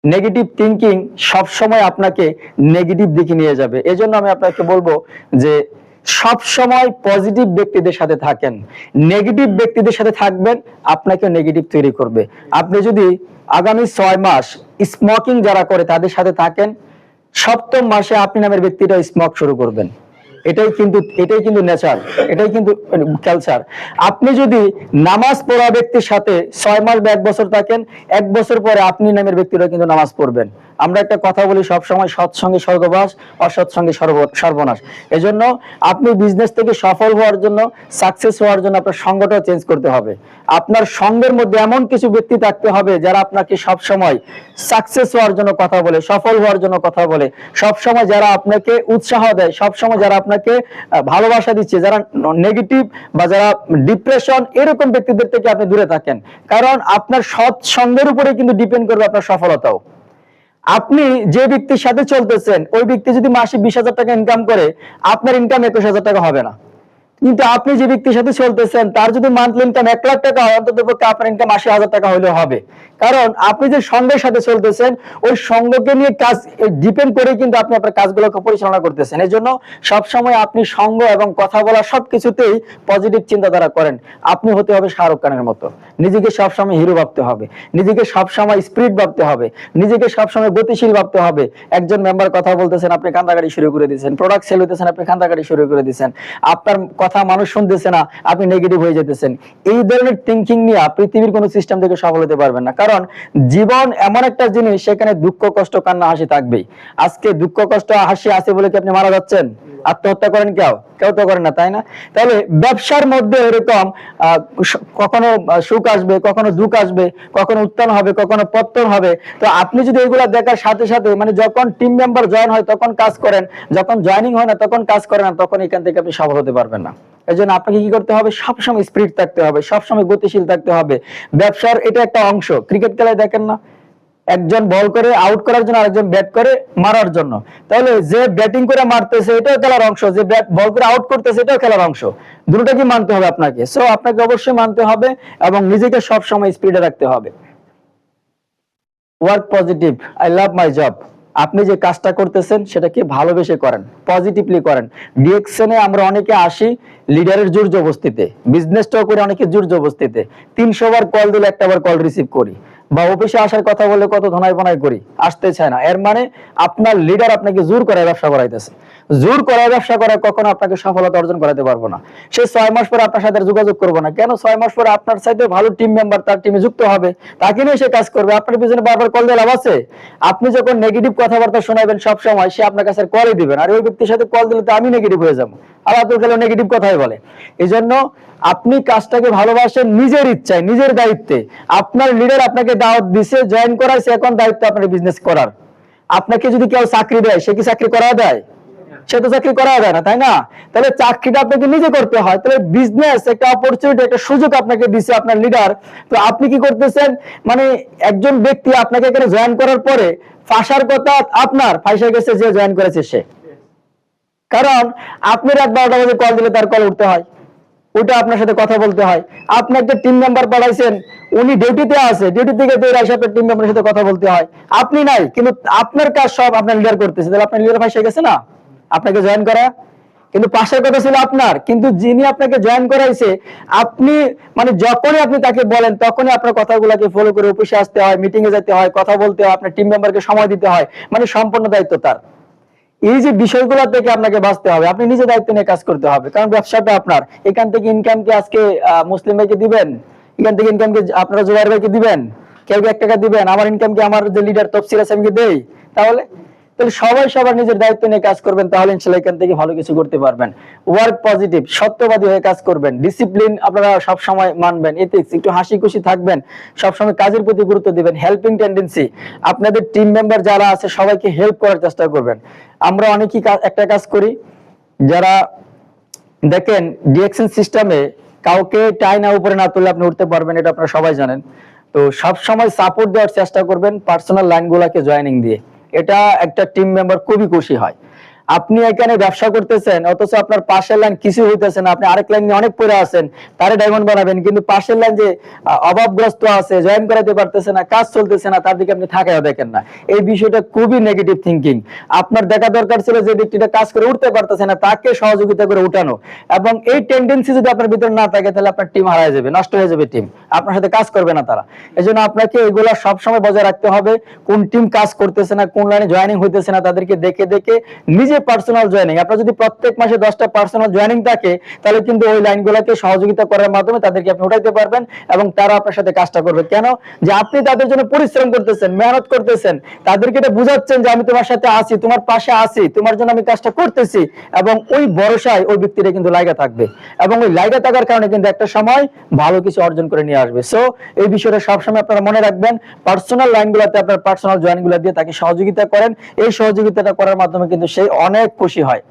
নেগেটিভ থিঙ্কিং সব সময় আপনাকে নেগেটিভ দিকে নিয়ে যাবে। এজন্য আমি আপনাকে বলবো যে সব সময় পজিটিভ ব্যক্তিদের সাথে থাকেন। নেগেটিভ ব্যক্তিদের সাথে থাকবেন আপনাকে নেগেটিভ তৈরি করবে। আপনি যদি আগামী 6 মাস স্মোকিং যারা করে তাদের সাথে থাকেন, 7ম মাসে আপনি নামের ব্যক্তিটা স্মোক শুরু করবেন। এটাই কিন্তু নেচার, এটাই কিন্তু কালচার। আপনি যদি নামাজ পড়া ব্যক্তির সাথে 6 মাস বা 1 বছর থাকেন, 1 বছর পরে আপনি নামের ব্যক্তিরা কিন্তু নামাজ পড়বেন। আমরা একটা কথা বলি সবসময়, সৎসঙ্গে স্বর্গবাস, অসৎসঙ্গে সর্বনাশ। এজন্য আপনি বিজনেস থেকে সফল হওয়ার জন্য, সাকসেস হওয়ার জন্য আপনার সঙ্গটা চেঞ্জ করতে হবে। আপনার সঙ্গের মধ্যে এমন কিছু ব্যক্তি থাকতে হবে যারা আপনাকে সবসময় সাকসেস হওয়ার জন্য কথা বলে, সফল হওয়ার জন্য কথা বলে, সবসময় যারা আপনাকে উৎসাহ দেয়, সবসময় যারা আপনাকে ভালোবাসা দিচ্ছে, যারা নেগেটিভ বা যারা ডিপ্রেশন, এরকম ব্যক্তিদের থেকে আপনি দূরে থাকেন। কারণ আপনার সৎ সঙ্গের উপরে কিন্তু ডিপেন্ড করবে আপনার সফলতাও। আপনি যে ব্যক্তির সাথে চলতেছেন, ওই ব্যক্তি যদি মাসে 20,000 টাকা ইনকাম করে, আপনার ইনকাম 21,000 টাকা হবে না। কিন্তু আপনি যে ব্যক্তির সাথে চলতেছেন, তার যদি মান্থলি ইনকাম 1 লাখ টাকা হয়, অন্ততপক্ষে আপনার ইনকাম 80,000 টাকা হলেও হবে। কারণ আপনি যে সঙ্গের সাথে চলতেছেন, ওই সঙ্গকে নিয়ে কাজ ডিপেন্ড করে কিন্তু আপনি আপনার কাজগুলোকে পরিচালনা করতেছেন। এই জন্য সবসময় আপনি সঙ্গ এবং কথা বলা সবকিছুতেই পজিটিভ চিন্তাধারা করেন। আপনি হতে হবে শাহরুখ খানের মতো, নিজেকে সবসময় হিরো ভাবতে হবে, নিজেকে সবসময় স্পিরিট ভাবতে হবে, নিজেকে সবসময় গতিশীল ভাবতে হবে। একজন মেম্বার কথা বলতেছেন, আপনি কান্দাকাটি শুরু করে দিয়েছেন, প্রোডাক্ট সেল হইতেছেন, আপনি কান্দাকাটি শুরু করে দিয়েছেন, আপনার কথা মানুষ শুনতেছে না, আপনি নেগেটিভ হয়ে যেতেছেন। এই ধরনের থিংকিং নিয়ে পৃথিবীর কোনো সিস্টেম থেকে সফল হতে পারবেন না। কারণ জীবন এমন একটা জিনিস, সেখানে দুঃখ কষ্ট কান্না হাসি থাকবেই। আজকে দুঃখ কষ্ট হাসি আছে বলে কি আপনি মারা যাচ্ছেন? আত্মহত্যা করেন কেউ? কেউ তো করেন না, তাই না? তাহলে ব্যবসার মধ্যে এরকম কখনো সুখ আসবে, কখনো দুঃখ আসবে, কখনো উত্থান হবে, কখনো পতন হবে। তো আপনি যদি এগুলা দেখার সাথে সাথে, মানে যখন টিম মেম্বার জয়েন হয় তখন কাজ করেন, যখন জয়েনিং হয় না তখন কাজ করেন না, তখন এখান থেকে আপনি সফল হতে পারবেন না। এই জন্য আপনাকে কি করতে হবে? সবসময় স্পিরিট থাকতে হবে, সবসময় গতিশীল থাকতে হবে। ব্যবসার এটা একটা অংশ। ক্রিকেট খেলায় দেখেন না, একজন বল করে আউট করার জন্য, আরেকজন ব্যাট করে মারার জন্য। তাহলে যে ব্যাটিং করে মারতেছে এটাও খেলার অংশ, যে বল করে আউট করতেছে এটাও খেলার অংশ। দুটোটা কি মানতে হবে আপনাকে। সো আপনাকে অবশ্যই মানতে হবে এবং নিজেকে সব সময় স্পিডে রাখতে হবে। Work positive, I love my job. আপনি যে কাজটা করতেছেন সেটাকে ভালোবেসে করেন, পজিটিভলি করেন। ডিএকশনে আমরা অনেকে আসি লিডারের জোর জবস্তিতে, বিজনেসটাও করে অনেকে জোর জবস্তিতে। 300 বার কল দিলে 1টা বার কল রিসিভ করি, বা অফিসে আসার কথা বলে কত ধনাই বনাই করি, আসতে চায় না। এর মানে আপনার লিডার আপনাকে জোর করে ব্যবসা করাইতেছে। জোর করে ব্যবসা করে কখনো আপনাকে সফলতা অর্জন করাতে পারবো না। সে 6 মাস পরে আপনার সাথে যোগাযোগ করবো না। কেন? 6 মাস পরে আপনার সাথে ভালো টিম মেম্বার তার টিমে যুক্ত হবে, তাকে নিয়ে সে কাজ করবে। আপনার পিছনে বারবার কল দিয়ে লাভ আছে? আপনি যখন নেগেটিভ কথাবার্তা শোনাবেন সব সময়, সে আপনার কাছে কলই দিবেন। আর ওই ব্যক্তির সাথে কল দিলে তো আমি নেগেটিভ হয়ে যাবো, আবার তো গেলে নেগেটিভ কথাই বলে। এই জন্য আপনি কাজটাকে ভালোবাসেন নিজের ইচ্ছায়, নিজের দায়িত্বে। আপনার লিডার আপনাকে দাওয়াত দিছে, জয়েন করাইছে, এখন দায়িত্ব আপনার বিজনেস করার। আপনাকে যদি কেউ চাকরি দেয়, সে কি চাকরি করা দেয়? সে তো চাকরি করা যায় না, তাই না? তাহলে চাকরিটা আপনাকে নিজে করতে হয়। তাহলে বিজনেস একটা অপরচুনিটি, একটা সুযোগ আপনাকে দিছে আপনার লিডার। তো আপনি কি করতেছেন? মানে একজন ব্যক্তি আপনাকে এখানে জয়েন করার পরে ফাঁসার কথা আপনার, ফাঁসা গেছে যে জয়েন করেছে সে। কারণ আপনি রাত 12টা বাজে কল দিলে তার কল উঠতে হয়, ওটা আপনার সাথে কথা বলতে হয়। আপনি একটা টিম মেম্বার পাঠাইছেন, উনি ডিউটিতে আছে, ডিউটি থেকে বের এসে আপনার টিম মেম্বারের সাথে কথা বলতে হয়। আপনি নাই, কিন্তু আপনার কাজ সব আপনার লিডার করতেছে। তাহলে আপনার লিডার ফাঁসে গেছে না আপনাকে জয়েন করা? কিন্তু পাশের কথা ছিল আপনার, কিন্তু যিনি আপনাকে জয়েন করাইছে, আপনি মানে যখনই আপনি তাকে বলেন তখনই আপনার কথাগুলোকে ফলো করে অফিসে আসতে হয়, মিটিং এ যেতে হয়, কথা বলতে হয়, আপনার টিম মেম্বারকে সময় দিতে হয়, মানে সম্পূর্ণ দায়িত্ব তার। এই যে বিষয়গুলো থেকে আপনাকে বাঁচতে হবে, আপনি নিজে দায়িত্ব নিয়ে কাজ করতে হবে। কারণ ব্যবসাটা আপনার। এখান থেকে ইনকাম কি আজকে মুসলিম ভাইকে দিবেন? এখান থেকে ইনকাম কি আপনারা জুবাইর ভাইকে দিবেন? কেউ 1 টাকা দিবেন? আমার ইনকাম কি আমার যে লিডার তফসিল আছে আমি কি দেই? তাহলে সবাই সবার নিজের দায়িত্ব নিয়ে কাজ করবেন, তাহলে ইনশাআল্লাহ এখান থেকে ভালো কিছু করতে পারবেন। ওয়ার্ক পজিটিভ, সত্যবাদী হয়ে কাজ করবেন, ডিসিপ্লিন আপনারা সব সময় মানবেন, এথিক্স, একটু হাসি খুশি থাকবেন, সব সময় কাজের প্রতি গুরুত্ব দিবেন, হেল্পিং টেন্ডেন্সি, আপনাদের টিম মেম্বার যারা আছে সবাইকে হেল্প করার চেষ্টা করবেন। আমরা অনেকেই একটা কাজ করি, যারা দেখেন ডিএকশন সিস্টেমে কাউকে টাইনা উপরে না তুললে আপনি উঠতে পারবেন, এটা আপনারা সবাই জানেন। তো সব সময় সাপোর্ট দেওয়ার চেষ্টা করবেন পার্সোনাল লাইনগুলোকে জয়েনিং দিয়ে। এটা একটা টিম মেম্বার খুবই খুশি হয়। আপনি এখানে ব্যবসা করতেছেন, অথচ আপনার পাশের লাইন কিছু হইতেছে না, আপনি আরেক লাইন নিয়ে অনেক পড়ে আছেন, তারে ডায়মন্ড বানাবেন, কিন্তু পাশের লাইন যে অভাবগ্রস্ত আছে, জয়েন করাতে পারতেছে না, কাজ চলতেছে না, তার দিকে আপনি থাকাও দেখেন না। এই বিষয়টা খুবই নেগেটিভ থিঙ্কিং। আপনার দেখা দরকার ছিল যে ব্যক্তিটা কাজ করে উঠতে পারতেছে না, তাকে সহযোগিতা করে উঠানো। এবং এই টেন্ডেন্সি যদি আপনার ভিতরে না থাকে, তাহলে আপনার টিম হারায় যাবে, নষ্ট হয়ে যাবে টিম। আপনার সাথে কাজ করবে না তারা। এজন্য আপনাকে এগুলা সবসময় বজায় রাখতে হবে, কোন টিম কাজ করতেছে না, কোন লাইনে জয়েনিং হইতেছে না, তাদেরকে দেখে দেখে নিজে পার্সোনাল জয়েনিং। আপনার যদি প্রত্যেক মাসে 10টা পার্সোনাল জয়েনিং থাকে, তাহলে কিন্তু ওই লাইনগুলোকে সহযোগিতা করার মাধ্যমে তাদেরকে আপনি উঠাইতে পারবেন এবং তারা আপনার সাথে কাজটা করবে। কেন? যে আপনি তাদের জন্য পরিশ্রম করতেছেন, মেহনত করতেছেন, তাদেরকে এটা বুঝাচ্ছেন যে আমি তোমার সাথে আছি, তোমার পাশে আছি, তোমার জন্য আমি কাজটা করতেছি, এবং ওই ভরসায় ওই ব্যক্তিটা কিন্তু লাগা থাকবে, এবং ওই লাগা থাকার কারণে কিন্তু একটা সময় ভালো কিছু অর্জন করে নিয়ে আসবে। সো এই বিষয়টা সবসময় আপনারা মনে রাখবেন, পার্সোনাল লাইনগুলোতে আপনার পার্সোনাল জয়েনগুলো দিয়ে তাকে সহযোগিতা করেন। এই সহযোগিতাটা করার মাধ্যমে কিন্তু সে অনেক খুশি হয়।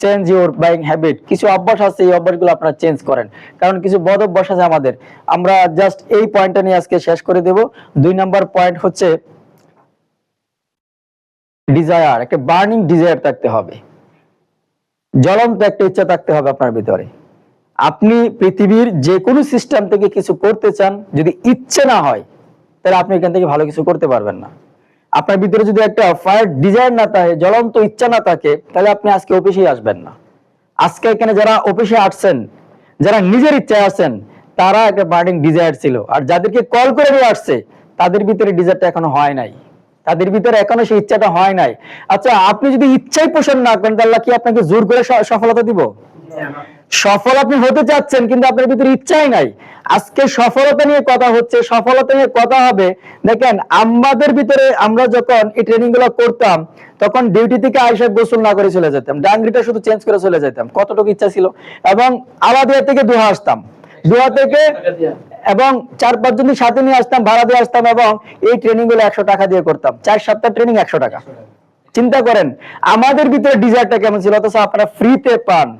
চেঞ্জ ইউর বাইং হ্যাবিট, কিছু অভ্যাস আছে, এই অভ্যাসগুলো আপনারা চেঞ্জ করেন, কারণ কিছু বদ অভ্যাস আছে আমাদের। আমরা জাস্ট এই পয়েন্টটা নিয়ে আজকে শেষ করে দেব। 2 নম্বর পয়েন্ট হচ্ছে ডিজায়ার। একটা বার্নিং ডিজায়ার থাকতে হবে, জ্বলন্ত একটা ইচ্ছা থাকতে হবে আপনার ভিতরে। আপনি পৃথিবীর যে কোনো সিস্টেম থেকে কিছু করতে চান, যদি ইচ্ছে না হয় তাহলে আপনি এখান থেকে ভালো কিছু করতে পারবেন না। আপনার ভিতরে যদি একটা ফায়ার ডিজায়ার না থাকে, জ্বলন্ত ইচ্ছা না থাকে, তাহলে আপনি আজকে অফিসে আসবেন না। আজকে এখানে যারা অফিসে আসছেন, যারা নিজের ইচ্ছায় আছেন, তারা একটা বার্নিং ডিজায়ার ছিল, আর যাদেরকে কল করে নিয়ে আসছে তাদের ভিতরে ডিজায়ারটা এখনো হয় নাই, তাদের ভিতরে এখনো সেই ইচ্ছাটা হয় নাই। আচ্ছা, আপনি যদি ইচ্ছাই পোষণ না করেন, তাহলে কি আপনাকে জোর করে সফলতা দিব? সফল আপনি হতে চাচ্ছেন, কিন্তু আপনার ভিতরে ইচ্ছাই নাই। আজকে সফলতা নিয়ে কথা হচ্ছে, সফলতা নিয়ে কথা হবে। দেখেন, আমাদের ভিতরে আমরা যখন এই ট্রেনিং গুলো করতাম, তখন ডিউটি থেকে আইসা গোসল না করে চলে যেতাম, ডাঙ্গিটা শুধু চেঞ্জ করে চলে যেতাম, কতটুকু ইচ্ছা ছিল। এবং আলাদিয়া থেকে দোহা আসতাম, দোহা থেকে এবং 4-5 জন সাথে নিয়ে আসতাম, ভাড়া দিয়ে আসতাম, এবং এই ট্রেনিং গুলো 100 টাকা দিয়ে করতাম। 4 সপ্তাহ ট্রেনিং 100 টাকা। চিন্তা করেন আমাদের ভিতরে ডিজায়ারটা কেমন ছিল, অথচ আপনারা ফ্রিতে পান।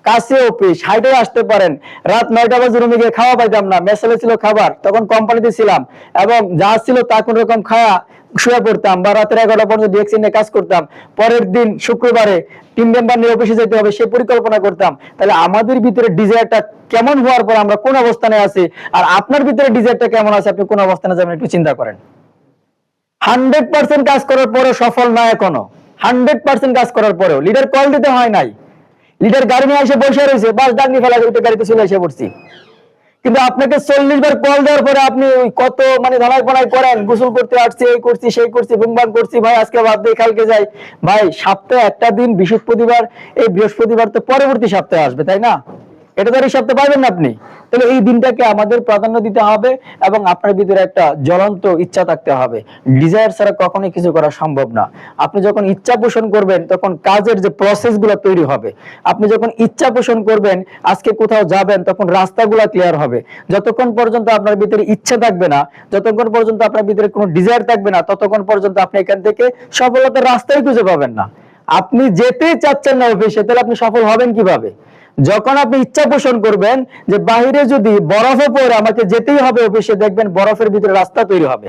কাছে অফিস, হাইটে আসতে পারেন। রাত 9টা বাজে রুমে গিয়ে খাওয়া পাইতাম না, মেসেলে ছিল খাবার, তখন কোম্পানিতে ছিলাম, এবং যা ছিল তা কোন রকম খায়া শুয়ে পড়তাম, বা রাতের 11টা পর্যন্ত ডিএক্সি নিয়ে কাজ করতাম। পরের দিন শুক্রবারে টিম মেম্বার নিয়ে অফিসে যেতে হবে, সেই পরিকল্পনা করতাম। তাহলে আমাদের ভিতরে ডিজায়ারটা কেমন হওয়ার পর আমরা কোন অবস্থানে আছি, আর আপনার ভিতরে ডিজায়ারটা কেমন আছে, আপনি কোন অবস্থানে যাবেন একটু চিন্তা করেন। 100% কাজ করার পরেও সফল না এখনো, 100% কাজ করার পরেও লিডার কল দিতে হয় নাই, লিডার গাড়ি নিয়ে এসে বসে রয়েছে, বাস ডাকনি ফেলা উঠে গাড়িতে চলে এসে পড়ছি। কিন্তু আপনাকে 40 বার কল দেওয়ার পরে আপনি কত ধলাই পড়াই করেন, গোসল করতে আসছি, এই করছি, সেই করছি, বুমবাং করছি, ভাই আজকে বাদ দিয়ে কালকে যাই। ভাই সপ্তাহে একটা দিন বৃহস্পতিবার, এই বৃহস্পতিবার তো পরবর্তী সপ্তাহে আসবে, তাই না? এটা তো আর এই সপ্তাহে পাবেন না আপনি। তাহলে এই দিনটাকে আমাদের প্রাধান্য দিতে হবে, এবং আপনার ভিতরে একটা জ্বলন্ত ইচ্ছা থাকতে হবে। ডিজায়ার ছাড়া কখনোই কিছু করা সম্ভব না। আপনি যখন ইচ্ছা পোষণ করবেন, তখন কাজের যে প্রসেসগুলো তৈরি হবে। আপনি যখন ইচ্ছা পোষণ করবেন, আজকে কোথাও যাবেন, তখন রাস্তাগুলো ক্লিয়ার হবে। যতক্ষণ পর্যন্ত আপনার ভিতরে ইচ্ছা থাকবে না, যতক্ষণ পর্যন্ত আপনার ভিতরে কোনো ডিজায়ার থাকবে না, ততক্ষণ পর্যন্ত আপনি এখান থেকে সফলতার রাস্তাই খুঁজে পাবেন না। আপনি যেতেই চাচ্ছেন না অফিসে, তাহলে আপনি সফল হবেন কিভাবে? যখন আপনি ইচ্ছা পোষণ করবেন যে বাহিরে যদি বরফে পড়ে আমাকে যেতেই হবে অফিসে, দেখবেন বরফের ভিতরে রাস্তা তৈরি হবে,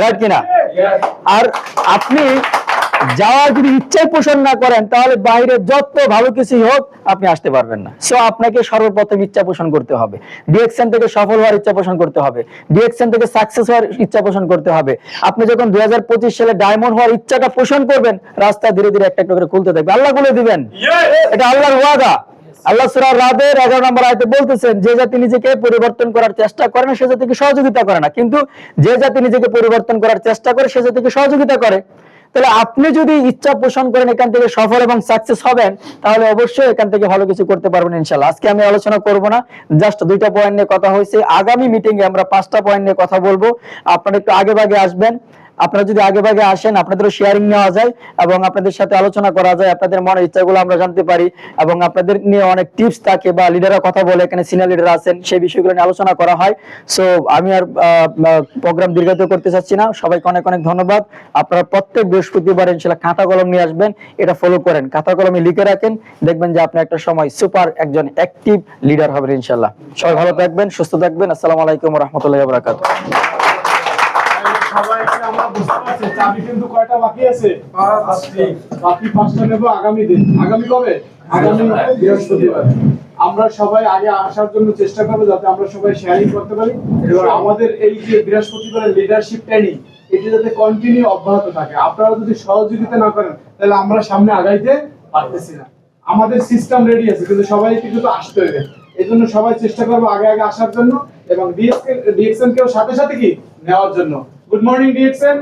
রাইট কিনা? আর আপনি যাওয়ার যদি ইচ্ছাই পোষণ না করেন, তাহলে বাইরে যত ভালো কিছুই হোক আপনি আসতে পারবেন না। সো আপনাকে সর্বপ্রথম ইচ্ছা পোষণ করতে হবে, ডিএক্সএন থেকে সফল হওয়ার ইচ্ছা পোষণ করতে হবে, ডিএক্সএন থেকে সাকসেস হওয়ার ইচ্ছা পোষণ করতে হবে। আপনি যখন 2025 সালে ডায়মন্ড হওয়ার ইচ্ছাটা পোষণ করবেন, রাস্তা ধীরে ধীরে একটা একটা করে খুলতে থাকবে, আল্লাহ খুলে দিবেন। এটা আল্লাহর ওয়াদা। আল্লাহ সূরা রাদের 11 নম্বর আয়াতে বলতেছেন, যে জাতি নিজেকে পরিবর্তন করার চেষ্টা করে না, সে জাতিকে সহযোগিতা করে না, কিন্তু যে জাতি নিজেকে পরিবর্তন করার চেষ্টা করে, সে জাতিকে সহযোগিতা করে। তাহলে আপনি যদি ইচ্ছা পোষণ করেন এখান থেকে সফল এবং সাকসেস হবেন, তাহলে অবশ্যই এখান থেকে ভালো কিছু করতে পারবেন ইনশাআল্লাহ। আজকে আমি আলোচনা করব না, জাস্ট 2টা পয়েন্ট নিয়ে কথা হয়েছে। আগামী মিটিং এ আমরা 5টা পয়েন্ট নিয়ে কথা বলবো। আপনারা একটু আগে ভাগে আসবেন। আপনারা যদি আগে ভাগে আসেন, আপনাদেরও শেয়ারিং নেওয়া যায় এবং আপনাদের সাথে আলোচনা করা যায়, আপনাদের মনের ইচ্ছাগুলো আমরা জানতে পারি, এবং আপনাদের নিয়ে অনেক টিপস থাকে, বা লিডাররা কথা বলে, এখানে সিনিয়র লিডার আছেন, সেই বিষয়গুলো নিয়ে আলোচনা করা হয়। সো আমি আর প্রোগ্রাম দীর্ঘায়িত করতে চাচ্ছি না। সবাইকে অনেক অনেক ধন্যবাদ। আপনারা প্রত্যেক বৃহস্পতিবার ইনশাআল্লাহ খাতা কলম নিয়ে আসবেন, এটা ফলো করেন, খাতা কলমে লিখে রাখেন, দেখবেন যে আপনি একটা সময় সুপার একজন অ্যাক্টিভ লিডার হবেন ইনশাআল্লাহ। সবাই ভালো থাকবেন, সুস্থ থাকবেন। আসসালামু আলাইকুম ওয়া রাহমাতুল্লাহি ওয়া বারাকাতুহু। সবাইকে আমরা বুঝতে পারছি, চাবি কিন্তু কয়টা বাকি আছে? বাকি 5টা নেব আগামী দিন। আগামী কবে? আগামী বৃহস্পতিবার। আমরা সবাই আগে আসার জন্য চেষ্টা করব, যাতে আমরা সবাই শেয়ারিং করতে পারি, এবং আমাদের এই যে বৃহস্পতিবারের লিডারশিপ ট্রেনিং, এটা যাতে কন্টিনিউ অব্যাহত থাকে। আপনারা যদি সহযোগিতা না করেন, তাহলে আমরা সামনে আগাইতে পারতেছি না। আমাদের সিস্টেম রেডি আছে, কিন্তু সবাইকে কিন্তু আসতে হবে। এই জন্য সবাই চেষ্টা করবো আগে আগে আসার জন্য এবং ডিএক্সএন কেও সাথে সাথে কি নেওয়ার জন্য। গুড মর্নিং ডিএক্সএন,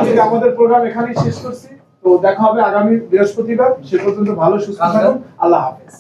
আজকে আমাদের প্রোগ্রাম এখানেই শেষ করছি। তো দেখা হবে আগামী বৃহস্পতিবার, সে পর্যন্ত ভালো সুস্থ থাকুন, আল্লাহ হাফেজ।